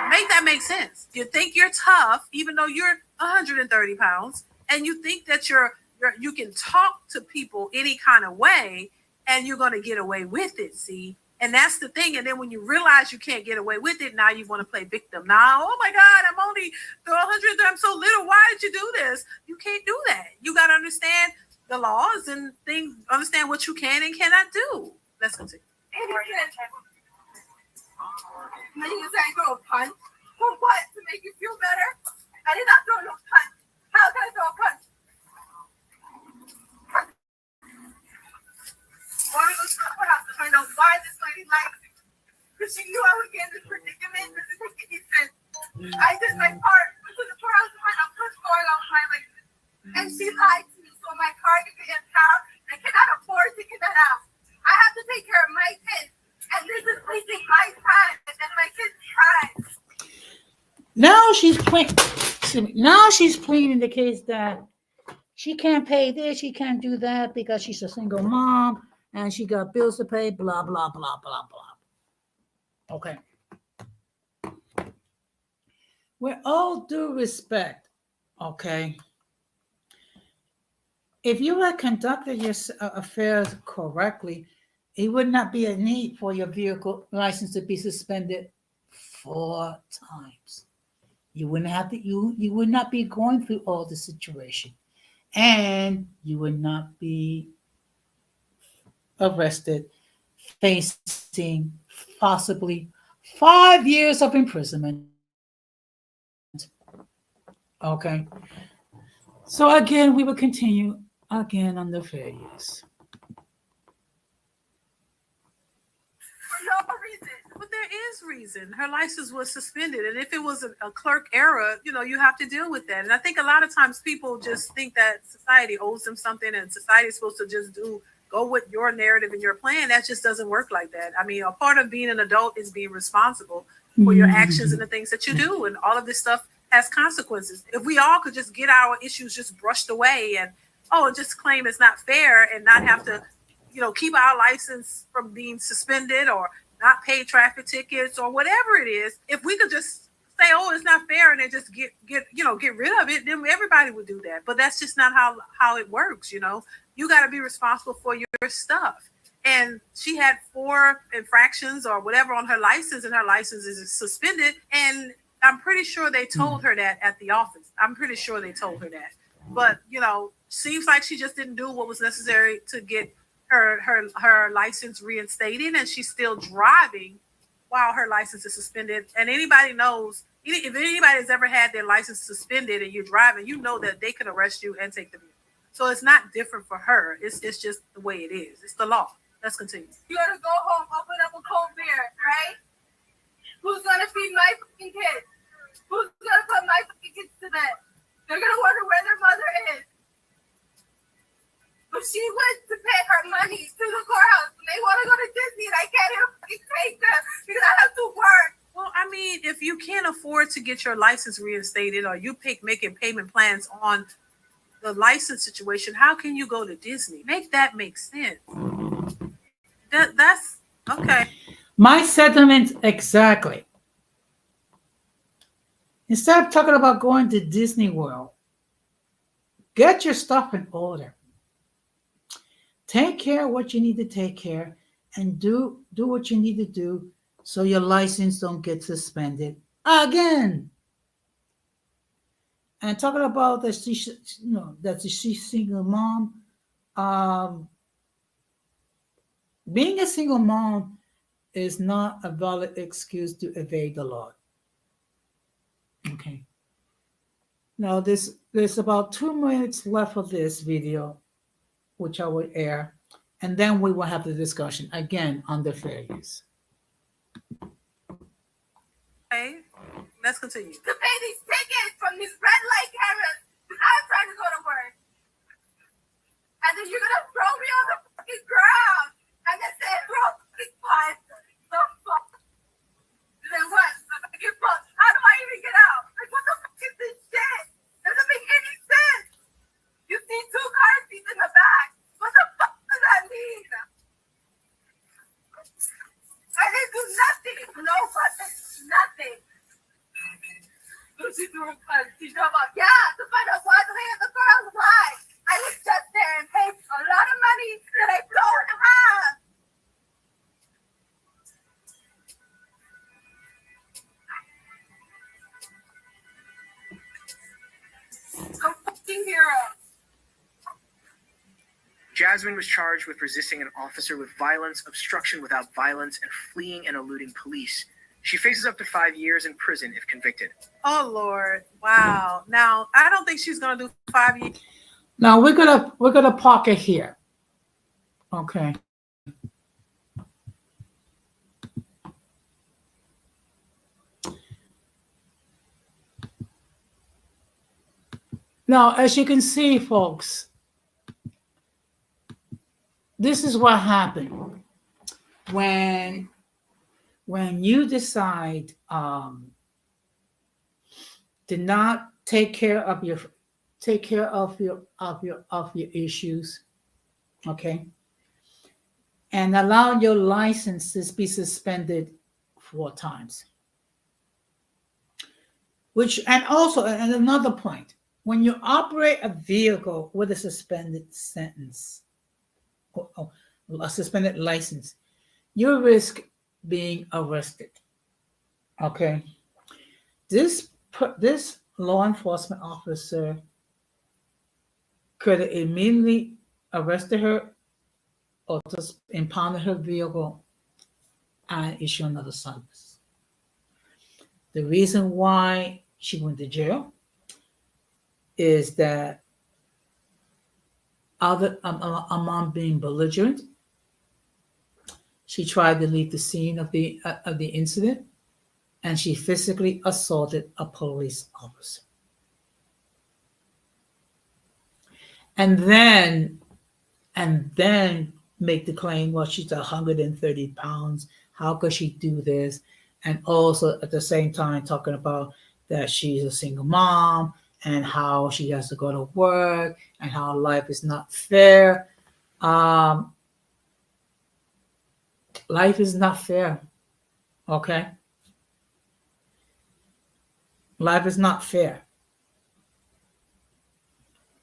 Make that make sense. You think you're tough, even though you're 130 pounds, and you think that you can talk to people any kind of way, and you're going to get away with it, see? And that's the thing. And then when you realize you can't get away with it, now you want to play victim. Now, oh my God, I'm only 100, I'm so little. Why did you do this? You can't do that. You got to understand the laws and things, understand what you can and cannot do. Let's continue. Then you say throw a punch. For what? To make you feel better? I did not throw no punch. How can I throw a punch? Why don't we go to the courthouse to find out why this lady likes me? Because she knew I would get in this predicament. This doesn't make any sense. I did my part. Went to the courthouse to find out what's going on with my leg. And she lied to me. So my car can get impounded. I cannot afford to get that out. I have to take care of my kids. And this is wasting my time and my kids' time. Now she's pleading the case that she can't pay this, she can't do that because she's a single mom and she got bills to pay, blah, blah, blah, blah, blah. Okay. With all due respect, okay, if you had conducted your affairs correctly, it would not be a need for your vehicle license to be suspended 4 times. You wouldn't have to. You would not be going through all the situation, and you would not be arrested, facing possibly 5 years of imprisonment. Okay. So again, we will continue again on the fair use. For no reason. But there is reason. Her license was suspended. And if it was a clerk error, you have to deal with that. And I think a lot of times people just think that society owes them something and society is supposed to just go with your narrative and your plan. That just doesn't work like that. I mean, a part of being an adult is being responsible for your actions and the things that you do. And all of this stuff has consequences. If we all could just get our issues just brushed away and just claim it's not fair and not have to, keep our license from being suspended or not pay traffic tickets or whatever it is. If we could just say, it's not fair, and then just get rid of it, then everybody would do that. But that's just not how it works. You got to be responsible for your stuff. And she had 4 infractions or whatever on her license, and her license is suspended. And I'm pretty sure they told her that at the office. I'm pretty sure they told her that. But, seems like she just didn't do what was necessary to get her license reinstated, and she's still driving while her license is suspended. And anybody knows, if anybody has ever had their license suspended and you're driving, you know that they can arrest you and take the vehicle. So it's not different for her. It's just the way it is. It's the law. Let's continue. You gotta go home, open up a cold beer, right? Who's gonna feed my fucking kids? Who's gonna put my fucking kids to bed? They're gonna wonder where their mother is. But she went to pay her money to the courthouse. When they want to go to Disney, and I can't even fucking take them because I have to work. Well, I mean, if you can't afford to get your license reinstated, or you making payment plans on the license situation, how can you go to Disney? Make sense. That's okay. My sentiment exactly. Instead of talking about going to Disney World, get your stuff in order. Take care of what you need to take care, and do what you need to do so your license don't get suspended again. And talking about that she's single mom. Being a single mom is not a valid excuse to evade the law. Okay. Now there's about 2 minutes left of this video, which I will air, and then we will have the discussion again on the fair use. Okay, let's continue. To pay these tickets from these red light cameras, I'm trying to go to work. And then you're gonna throw me on the fucking ground and then say, throw fucking pipe. The fuck? Then what? How do I even get out? Like, what the fuck is this shit? Doesn't make any sense. You see 2 car seats in the back. What the fuck does that mean? I didn't do nothing. No fucking nothing. Yeah, to find out why the hell the girl lied. I was just there and paid a lot of money that I don't have. I'm fucking hero. Jasmine was charged with resisting an officer with violence, obstruction without violence, and fleeing and eluding police. She faces up to 5 years in prison if convicted. Oh Lord! Wow. Now I don't think she's gonna do 5 years. Now we're gonna park it here. Okay. Now, as you can see, folks, this is what happened when you decide to not take care of your issues, okay, and allow your license to be suspended 4 times. And another point, when you operate a vehicle with a suspended sentence, or a suspended license, you risk being arrested. Okay. This law enforcement officer could have immediately arrested her or just impounded her vehicle and issue another summons. The reason why she went to jail is that among being belligerent, she tried to leave the scene of the incident, and she physically assaulted a police officer. And then make the claim, well, she's 130 pounds. How could she do this? And also at the same time talking about that she's a single mom and how she has to go to work and how life is not fair. Life is not fair. Okay? Life is not fair.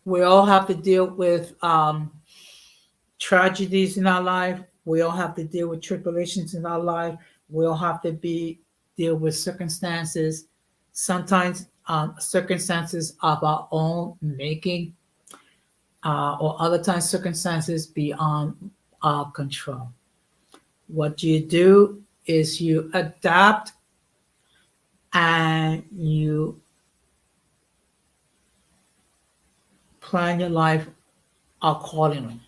We all have to deal with tragedies in our life. We all have to deal with tribulations in our life. We all have to deal with circumstances, sometimes circumstances of our own making, or other times circumstances beyond our control. What you do is you adapt and you plan your life accordingly.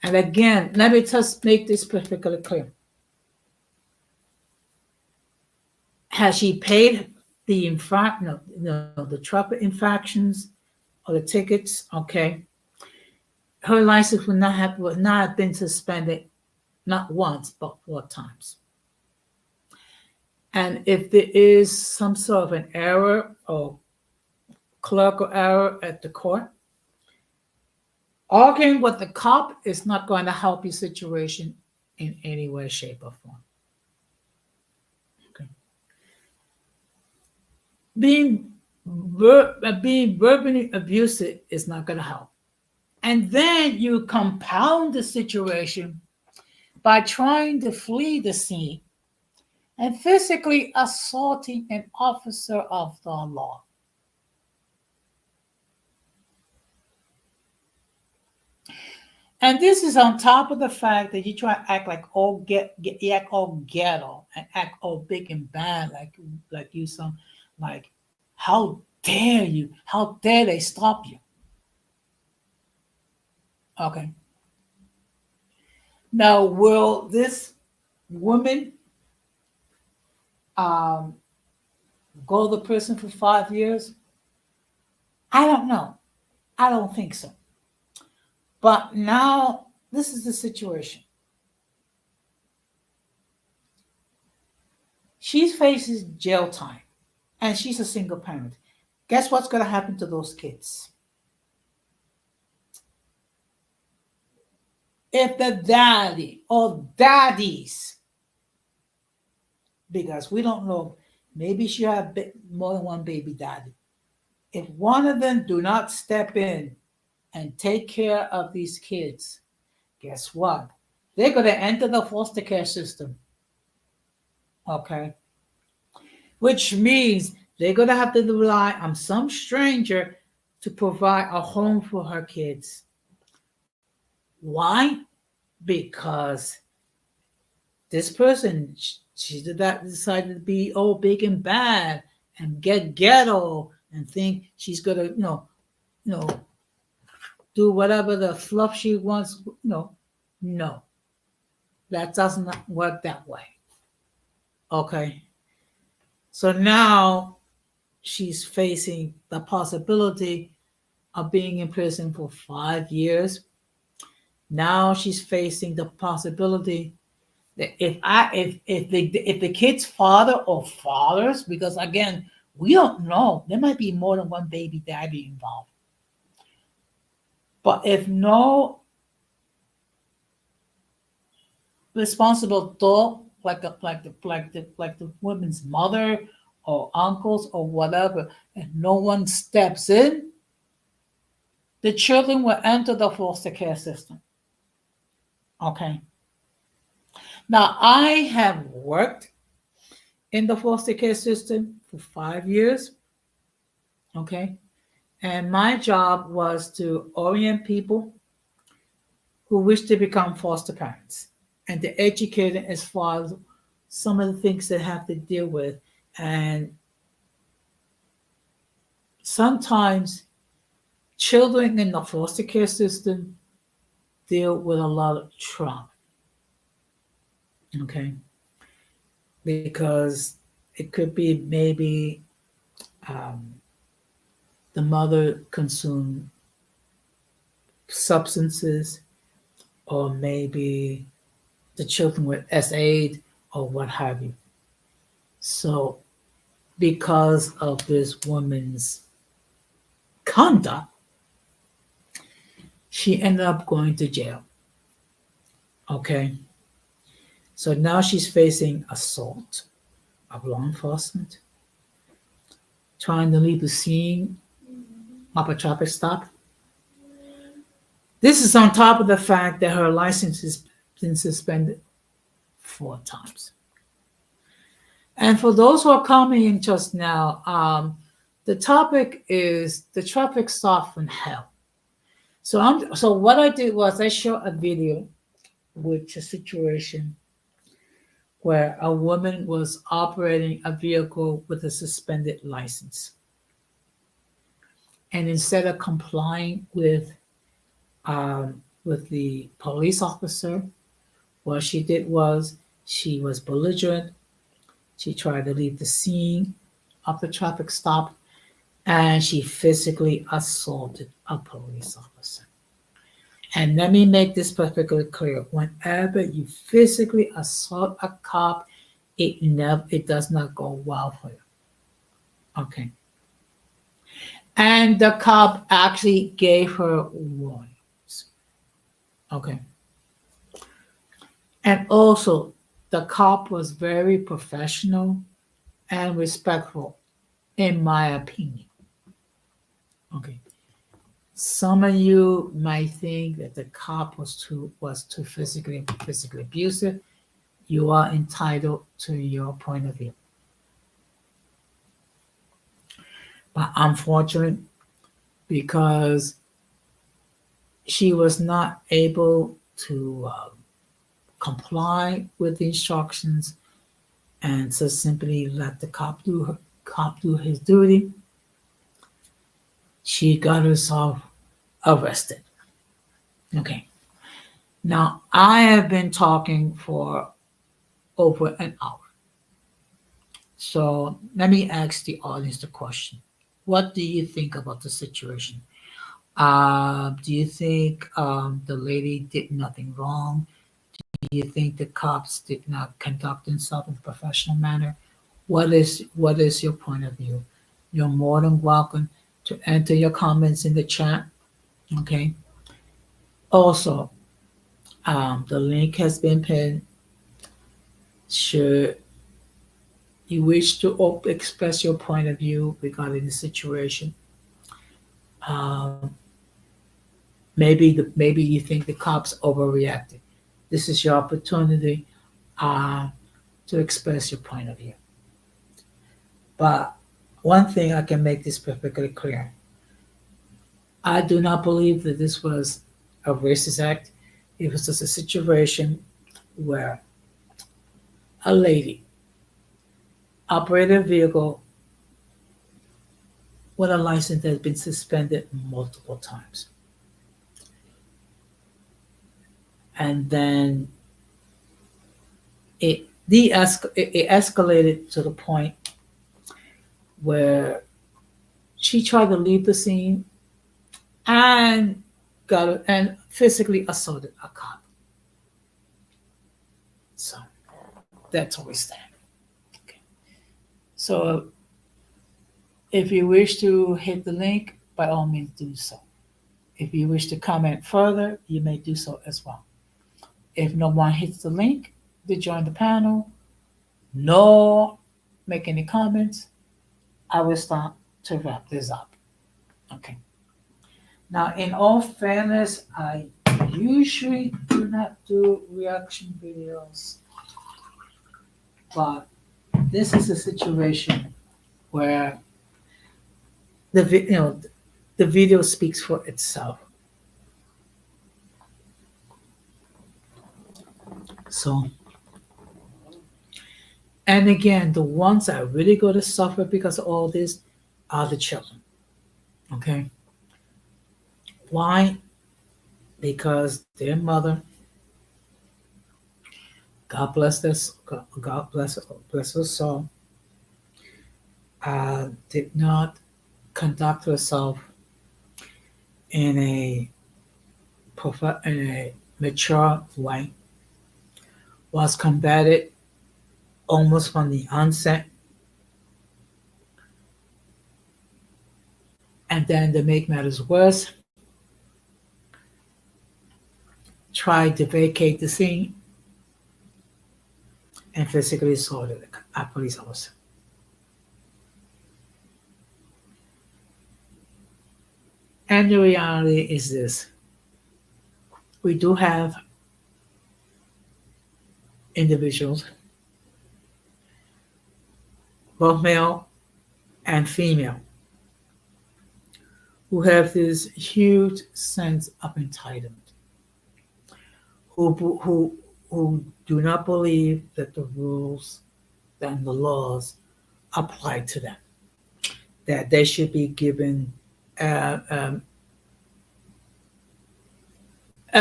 And again, let me just make this perfectly clear. Has she paid the traffic infractions or the tickets? Okay. Her license would not have been suspended, not once, but 4 times. And if there is some sort of an error or clerical error at the court, arguing with the cop is not going to help your situation in any way, shape, or form. Okay. Being verbally abusive is not going to help. And then you compound the situation by trying to flee the scene and physically assaulting an officer of the law. And this is on top of the fact that you try to act like you act all ghetto and act all big and bad, like you some, like, how dare you? How dare they stop you? Okay. Now, will this woman go to prison for 5 years? I don't know. I don't think so. But now, this is the situation. She faces jail time, and she's a single parent. Guess what's going to happen to those kids? If the daddy or daddies, because we don't know, maybe she had more than one baby daddy. If one of them do not step in and take care of these kids, guess what? They're going to enter the foster care system. Okay? Which means they're going to have to rely on some stranger to provide a home for her kids. Why? Because this person, she decided to be all big and bad and get ghetto and think she's going to, do whatever the fluff she wants. No, that does not work that way. Okay. So now she's facing the possibility of being in prison for 5 years. Now she's facing the possibility that if the kid's father or fathers, because again, we don't know, there might be more than one baby daddy involved. But if no responsible adult like the woman's mother or uncles or whatever, and no one steps in, the children will enter the foster care system. Okay. Now I have worked in the foster care system for 5 years. Okay. And my job was to orient people who wish to become foster parents and to educate them as far as some of the things they have to deal with. And sometimes children in the foster care system deal with a lot of trauma. Okay. Because it could be maybe the mother consumed substances, or maybe the children with SAID or what have you. So, because of this woman's conduct, she ended up going to jail. Okay. So now she's facing assault of law enforcement, trying to leave the scene of a traffic stop. This is on top of the fact that her license has been suspended 4 times. And for those who are coming in just now, the topic is the traffic stop from hell. So what I did was I shot a video with a situation where a woman was operating a vehicle with a suspended license. And instead of complying with the police officer, what she did was she was belligerent. She tried to leave the scene of the traffic stop, and she physically assaulted a police officer. And let me make this perfectly clear. Whenever you physically assault a cop, it does not go well for you. Okay. And the cop actually gave her warnings. Okay. And also, the cop was very professional and respectful, in my opinion. Okay. Some of you might think that the cop was too physically abusive. You are entitled to your point of view. But unfortunate, because she was not able to comply with the instructions, and so simply let the cop do his duty, she got herself arrested. Okay. Now, I have been talking for over an hour. So let me ask the audience the question. What do you think about the situation? Do you think the lady did nothing wrong? Do you think the cops did not conduct themselves in a professional manner? What is your point of view? You're more than welcome to enter your comments in the chat. Okay. Also, the link has been pinned. Should you wish to express your point of view regarding the situation, maybe you think the cops overreacted. This is your opportunity to express your point of view. But one thing I can make this perfectly clear. I do not believe that this was a racist act. It was just a situation where a lady operated a vehicle with a license that has been suspended multiple times. And then it escalated to the point where she tried to leave the scene and physically assaulted a cop. So that's where we stand. Okay. So if you wish to hit the link, by all means do so. If you wish to comment further, you may do so as well. If no one hits the link to join the panel, no make any comments, I will start to wrap this up. Okay. Now, in all fairness, I usually do not do reaction videos, but this is a situation where the video speaks for itself. So, and again, the ones that are really going to suffer because of all this are the children. Okay. Why? Because their mother, God bless this, God bless her soul, did not conduct herself in a mature way, was combated almost from the onset, and then to make matters worse, tried to vacate the scene and physically assaulted a police officer. And the reality is this: we do have individuals, both male and female, who have this huge sense of entitlement, who do not believe that the rules and the laws apply to them, that they should be given a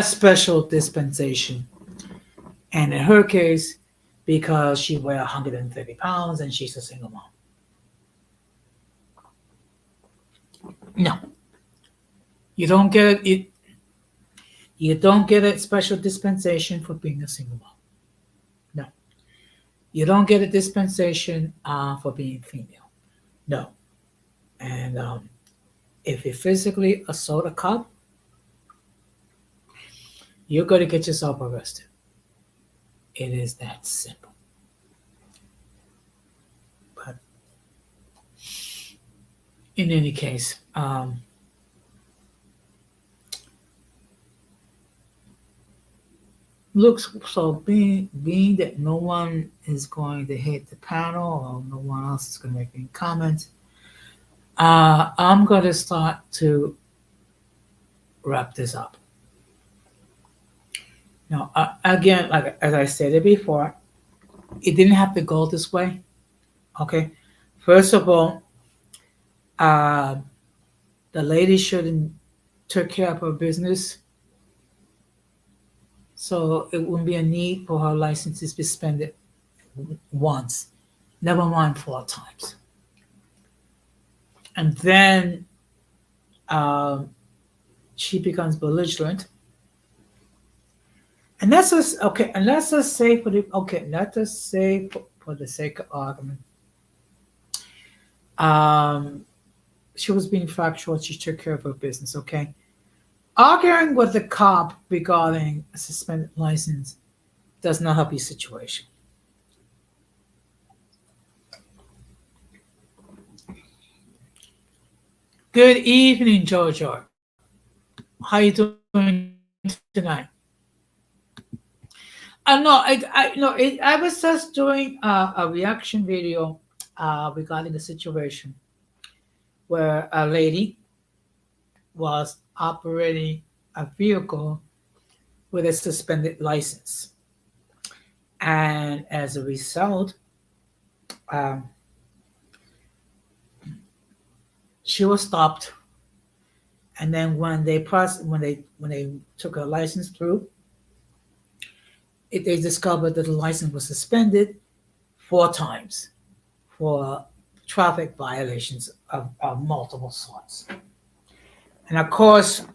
special dispensation. And in her case, because she weighs 130 pounds and she's a single mom. No. You don't get it. You don't get a special dispensation for being a single mom. No. You don't get a dispensation for being female. No. And if you physically assault a cop, you're going to get yourself arrested. It is that simple. But in any case, looks so being that no one is going to hit the panel or no one else is going to make any comments, I'm going to start to wrap this up. Now, again, like as I said it before, it didn't have to go this way. Okay, first of all, the lady shouldn't took care of her business, so it wouldn't be a need for her license to be suspended once, never mind 4 times. And then she becomes belligerent. And let's just say for the sake of argument, she was being factual. She took care of her business. Okay, arguing with the cop regarding a suspended license does not help your situation. Good evening, Jojo. How you doing tonight? I was just doing a reaction video regarding the situation where a lady was operating a vehicle with a suspended license. And as a result, she was stopped. And then when they took her license through, they discovered that the license was suspended 4 times for traffic violations of multiple sorts. And of course,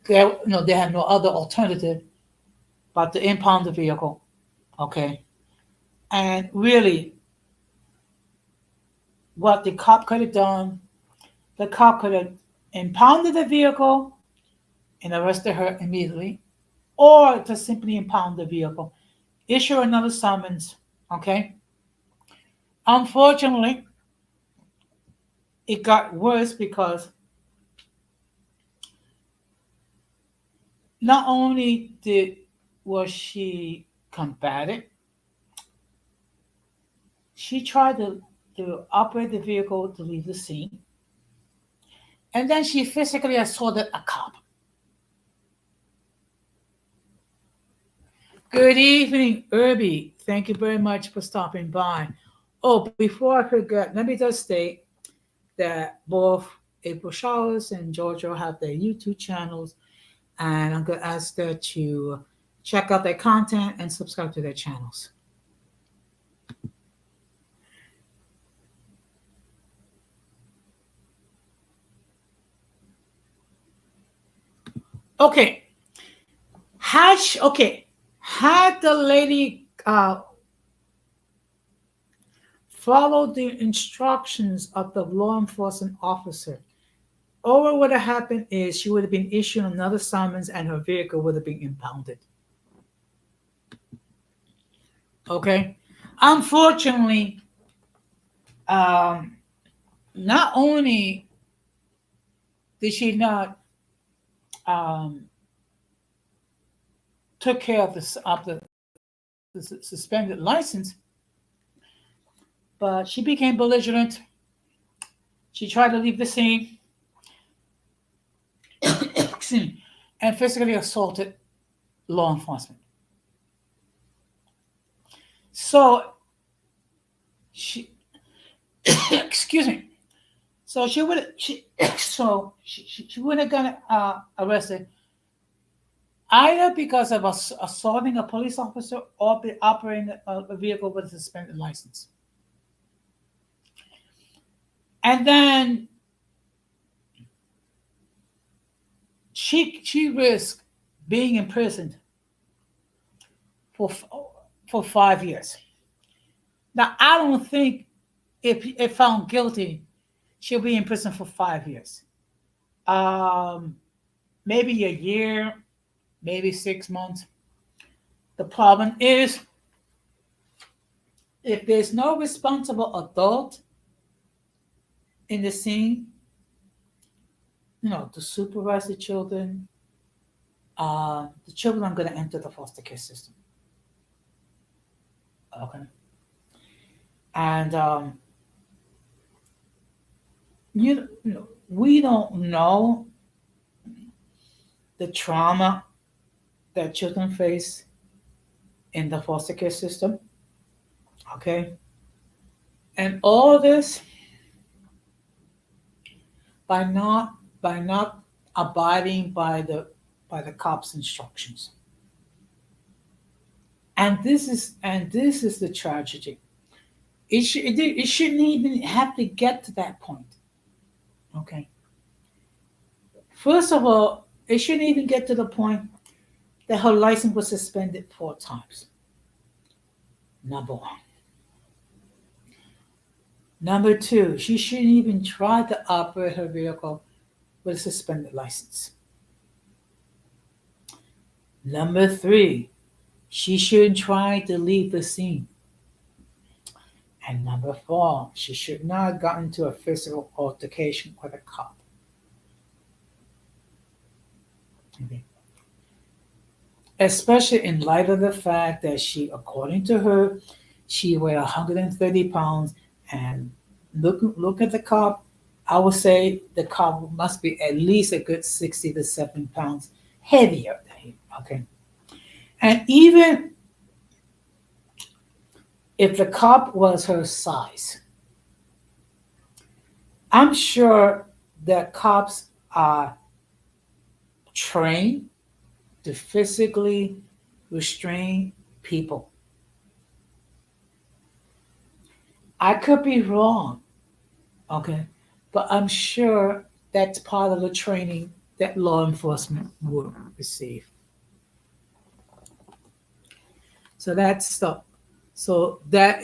they had no other alternative but to impound the vehicle. Okay. And really, what the cop could have done, the cop could have impounded the vehicle and arrested her immediately, or to simply impound the vehicle issue another summons. Okay. Unfortunately, it got worse because not only was she combated, she tried to operate the vehicle to leave the scene, and then she physically assaulted a cop. Good evening, Irby. Thank you very much for stopping by. Oh, before I forget, let me just state that both April Showers and Georgia have their YouTube channels, and I'm going to ask that you check out their content and subscribe to their channels. Okay. Had the lady followed the instructions of the law enforcement officer, all what would have happened is she would have been issued another summons and her vehicle would have been impounded. Okay. Unfortunately, not only did she not took care of the suspended license, but she became belligerent. She tried to leave the scene and physically assaulted law enforcement. So she, excuse me. So she would she wouldn't have gotten arrested either because of assaulting a police officer or operating a vehicle with a suspended license. And then she risked being imprisoned for 5 years. Now I don't think if found guilty, she'll be in prison for 5 years. Maybe a year, maybe 6 months. The problem is, if there's no responsible adult in the scene, to supervise the children are going to enter the foster care system. Okay. And we don't know the trauma that children face in the foster care system. Okay. And all this by not abiding by the cops' instructions. And this is the tragedy. It shouldn't even have to get to that point. Okay. First of all, it shouldn't even get to the point that her license was suspended 4 times. Number one. Number two, she shouldn't even try to operate her vehicle with a suspended license. Number three, she shouldn't try to leave the scene. And number 4, she should not have gotten into a physical altercation with a cop. Okay. Especially in light of the fact that she, according to her, she weighed 130 pounds, and look at the cop. I would say the cop must be at least a good 60 to 70 pounds heavier than him. Okay. And even if the cop was her size, I'm sure that cops are trained to physically restrain people. I could be wrong, okay, but I'm sure that's part of the training that law enforcement will receive. So that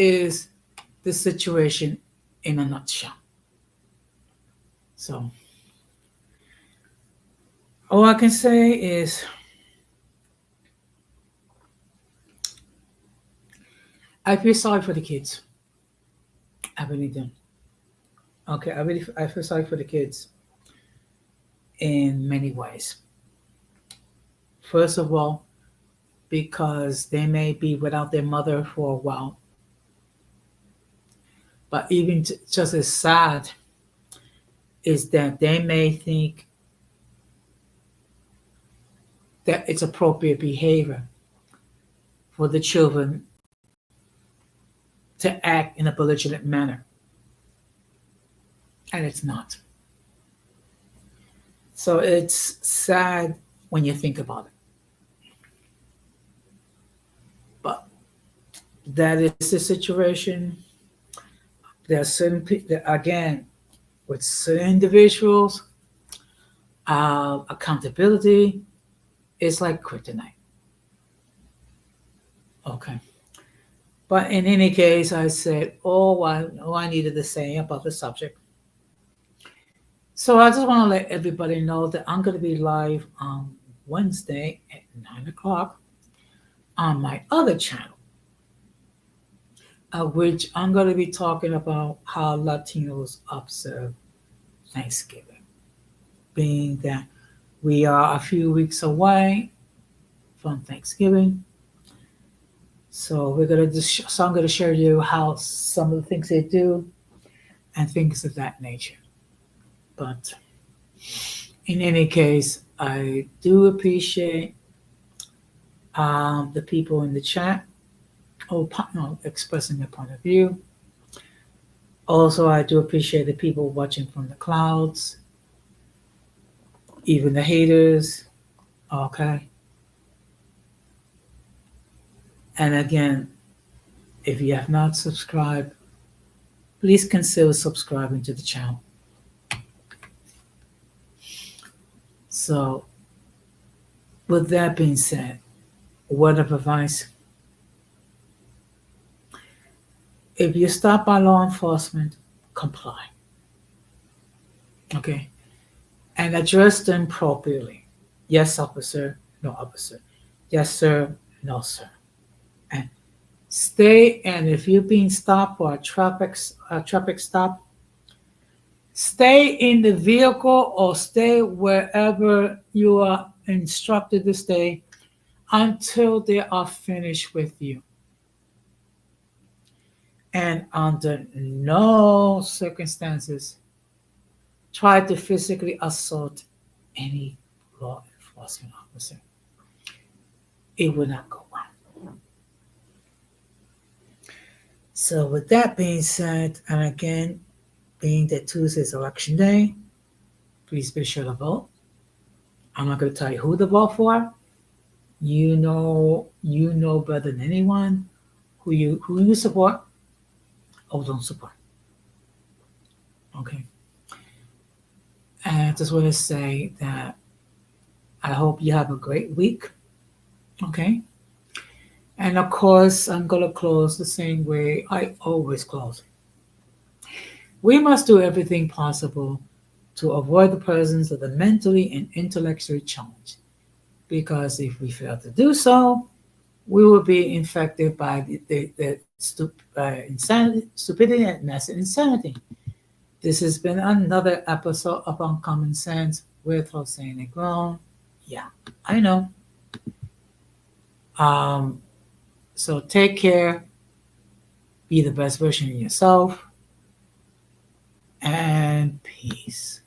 is the situation in a nutshell. So all I can say is I feel sorry for the kids. I really do. Okay, I feel sorry for the kids in many ways. First of all, because they may be without their mother for a while. But even just as sad is that they may think that it's appropriate behavior for the children to act in a belligerent manner. And it's not. So it's sad when you think about it. But that is the situation. There are certain people, again, with certain individuals, accountability is like kryptonite. Okay. But in any case, I said all I needed to say about the subject. So I just want to let everybody know that I'm going to be live on Wednesday at 9 o'clock on my other channel, which I'm going to be talking about how Latinos observe Thanksgiving, being that we are a few weeks away from Thanksgiving. So I'm going to share you how some of the things they do and things of that nature. But in any case, I do appreciate the people in the chat expressing their point of view. Also, I do appreciate the people watching from the clouds, even the haters. Okay. And again, if you have not subscribed, please consider subscribing to the channel. So, with that being said, word of advice. If you're stopped by law enforcement, comply. Okay? And address them appropriately. Yes, officer. No, officer. Yes, sir. No, sir. And stay, and if you're being stopped for a traffic stop, stay in the vehicle or stay wherever you are instructed to stay until they are finished with you. And under no circumstances try to physically assault any law enforcement officer. It will not go well. So with that being said, and again, being that Tuesday is election day, please be sure to vote. I'm not going to tell you who to vote for. You know better than anyone who you support or don't support. Okay. And I just want to say that I hope you have a great week. Okay. And of course, I'm going to close the same way I always close. We must do everything possible to avoid the presence of the mentally and intellectually challenged. Because if we fail to do so, we will be infected by the stupidity and mass insanity. This has been another episode of Uncommon Sense with Jose Negron. Yeah, I know. So take care. Be the best version of yourself. And peace.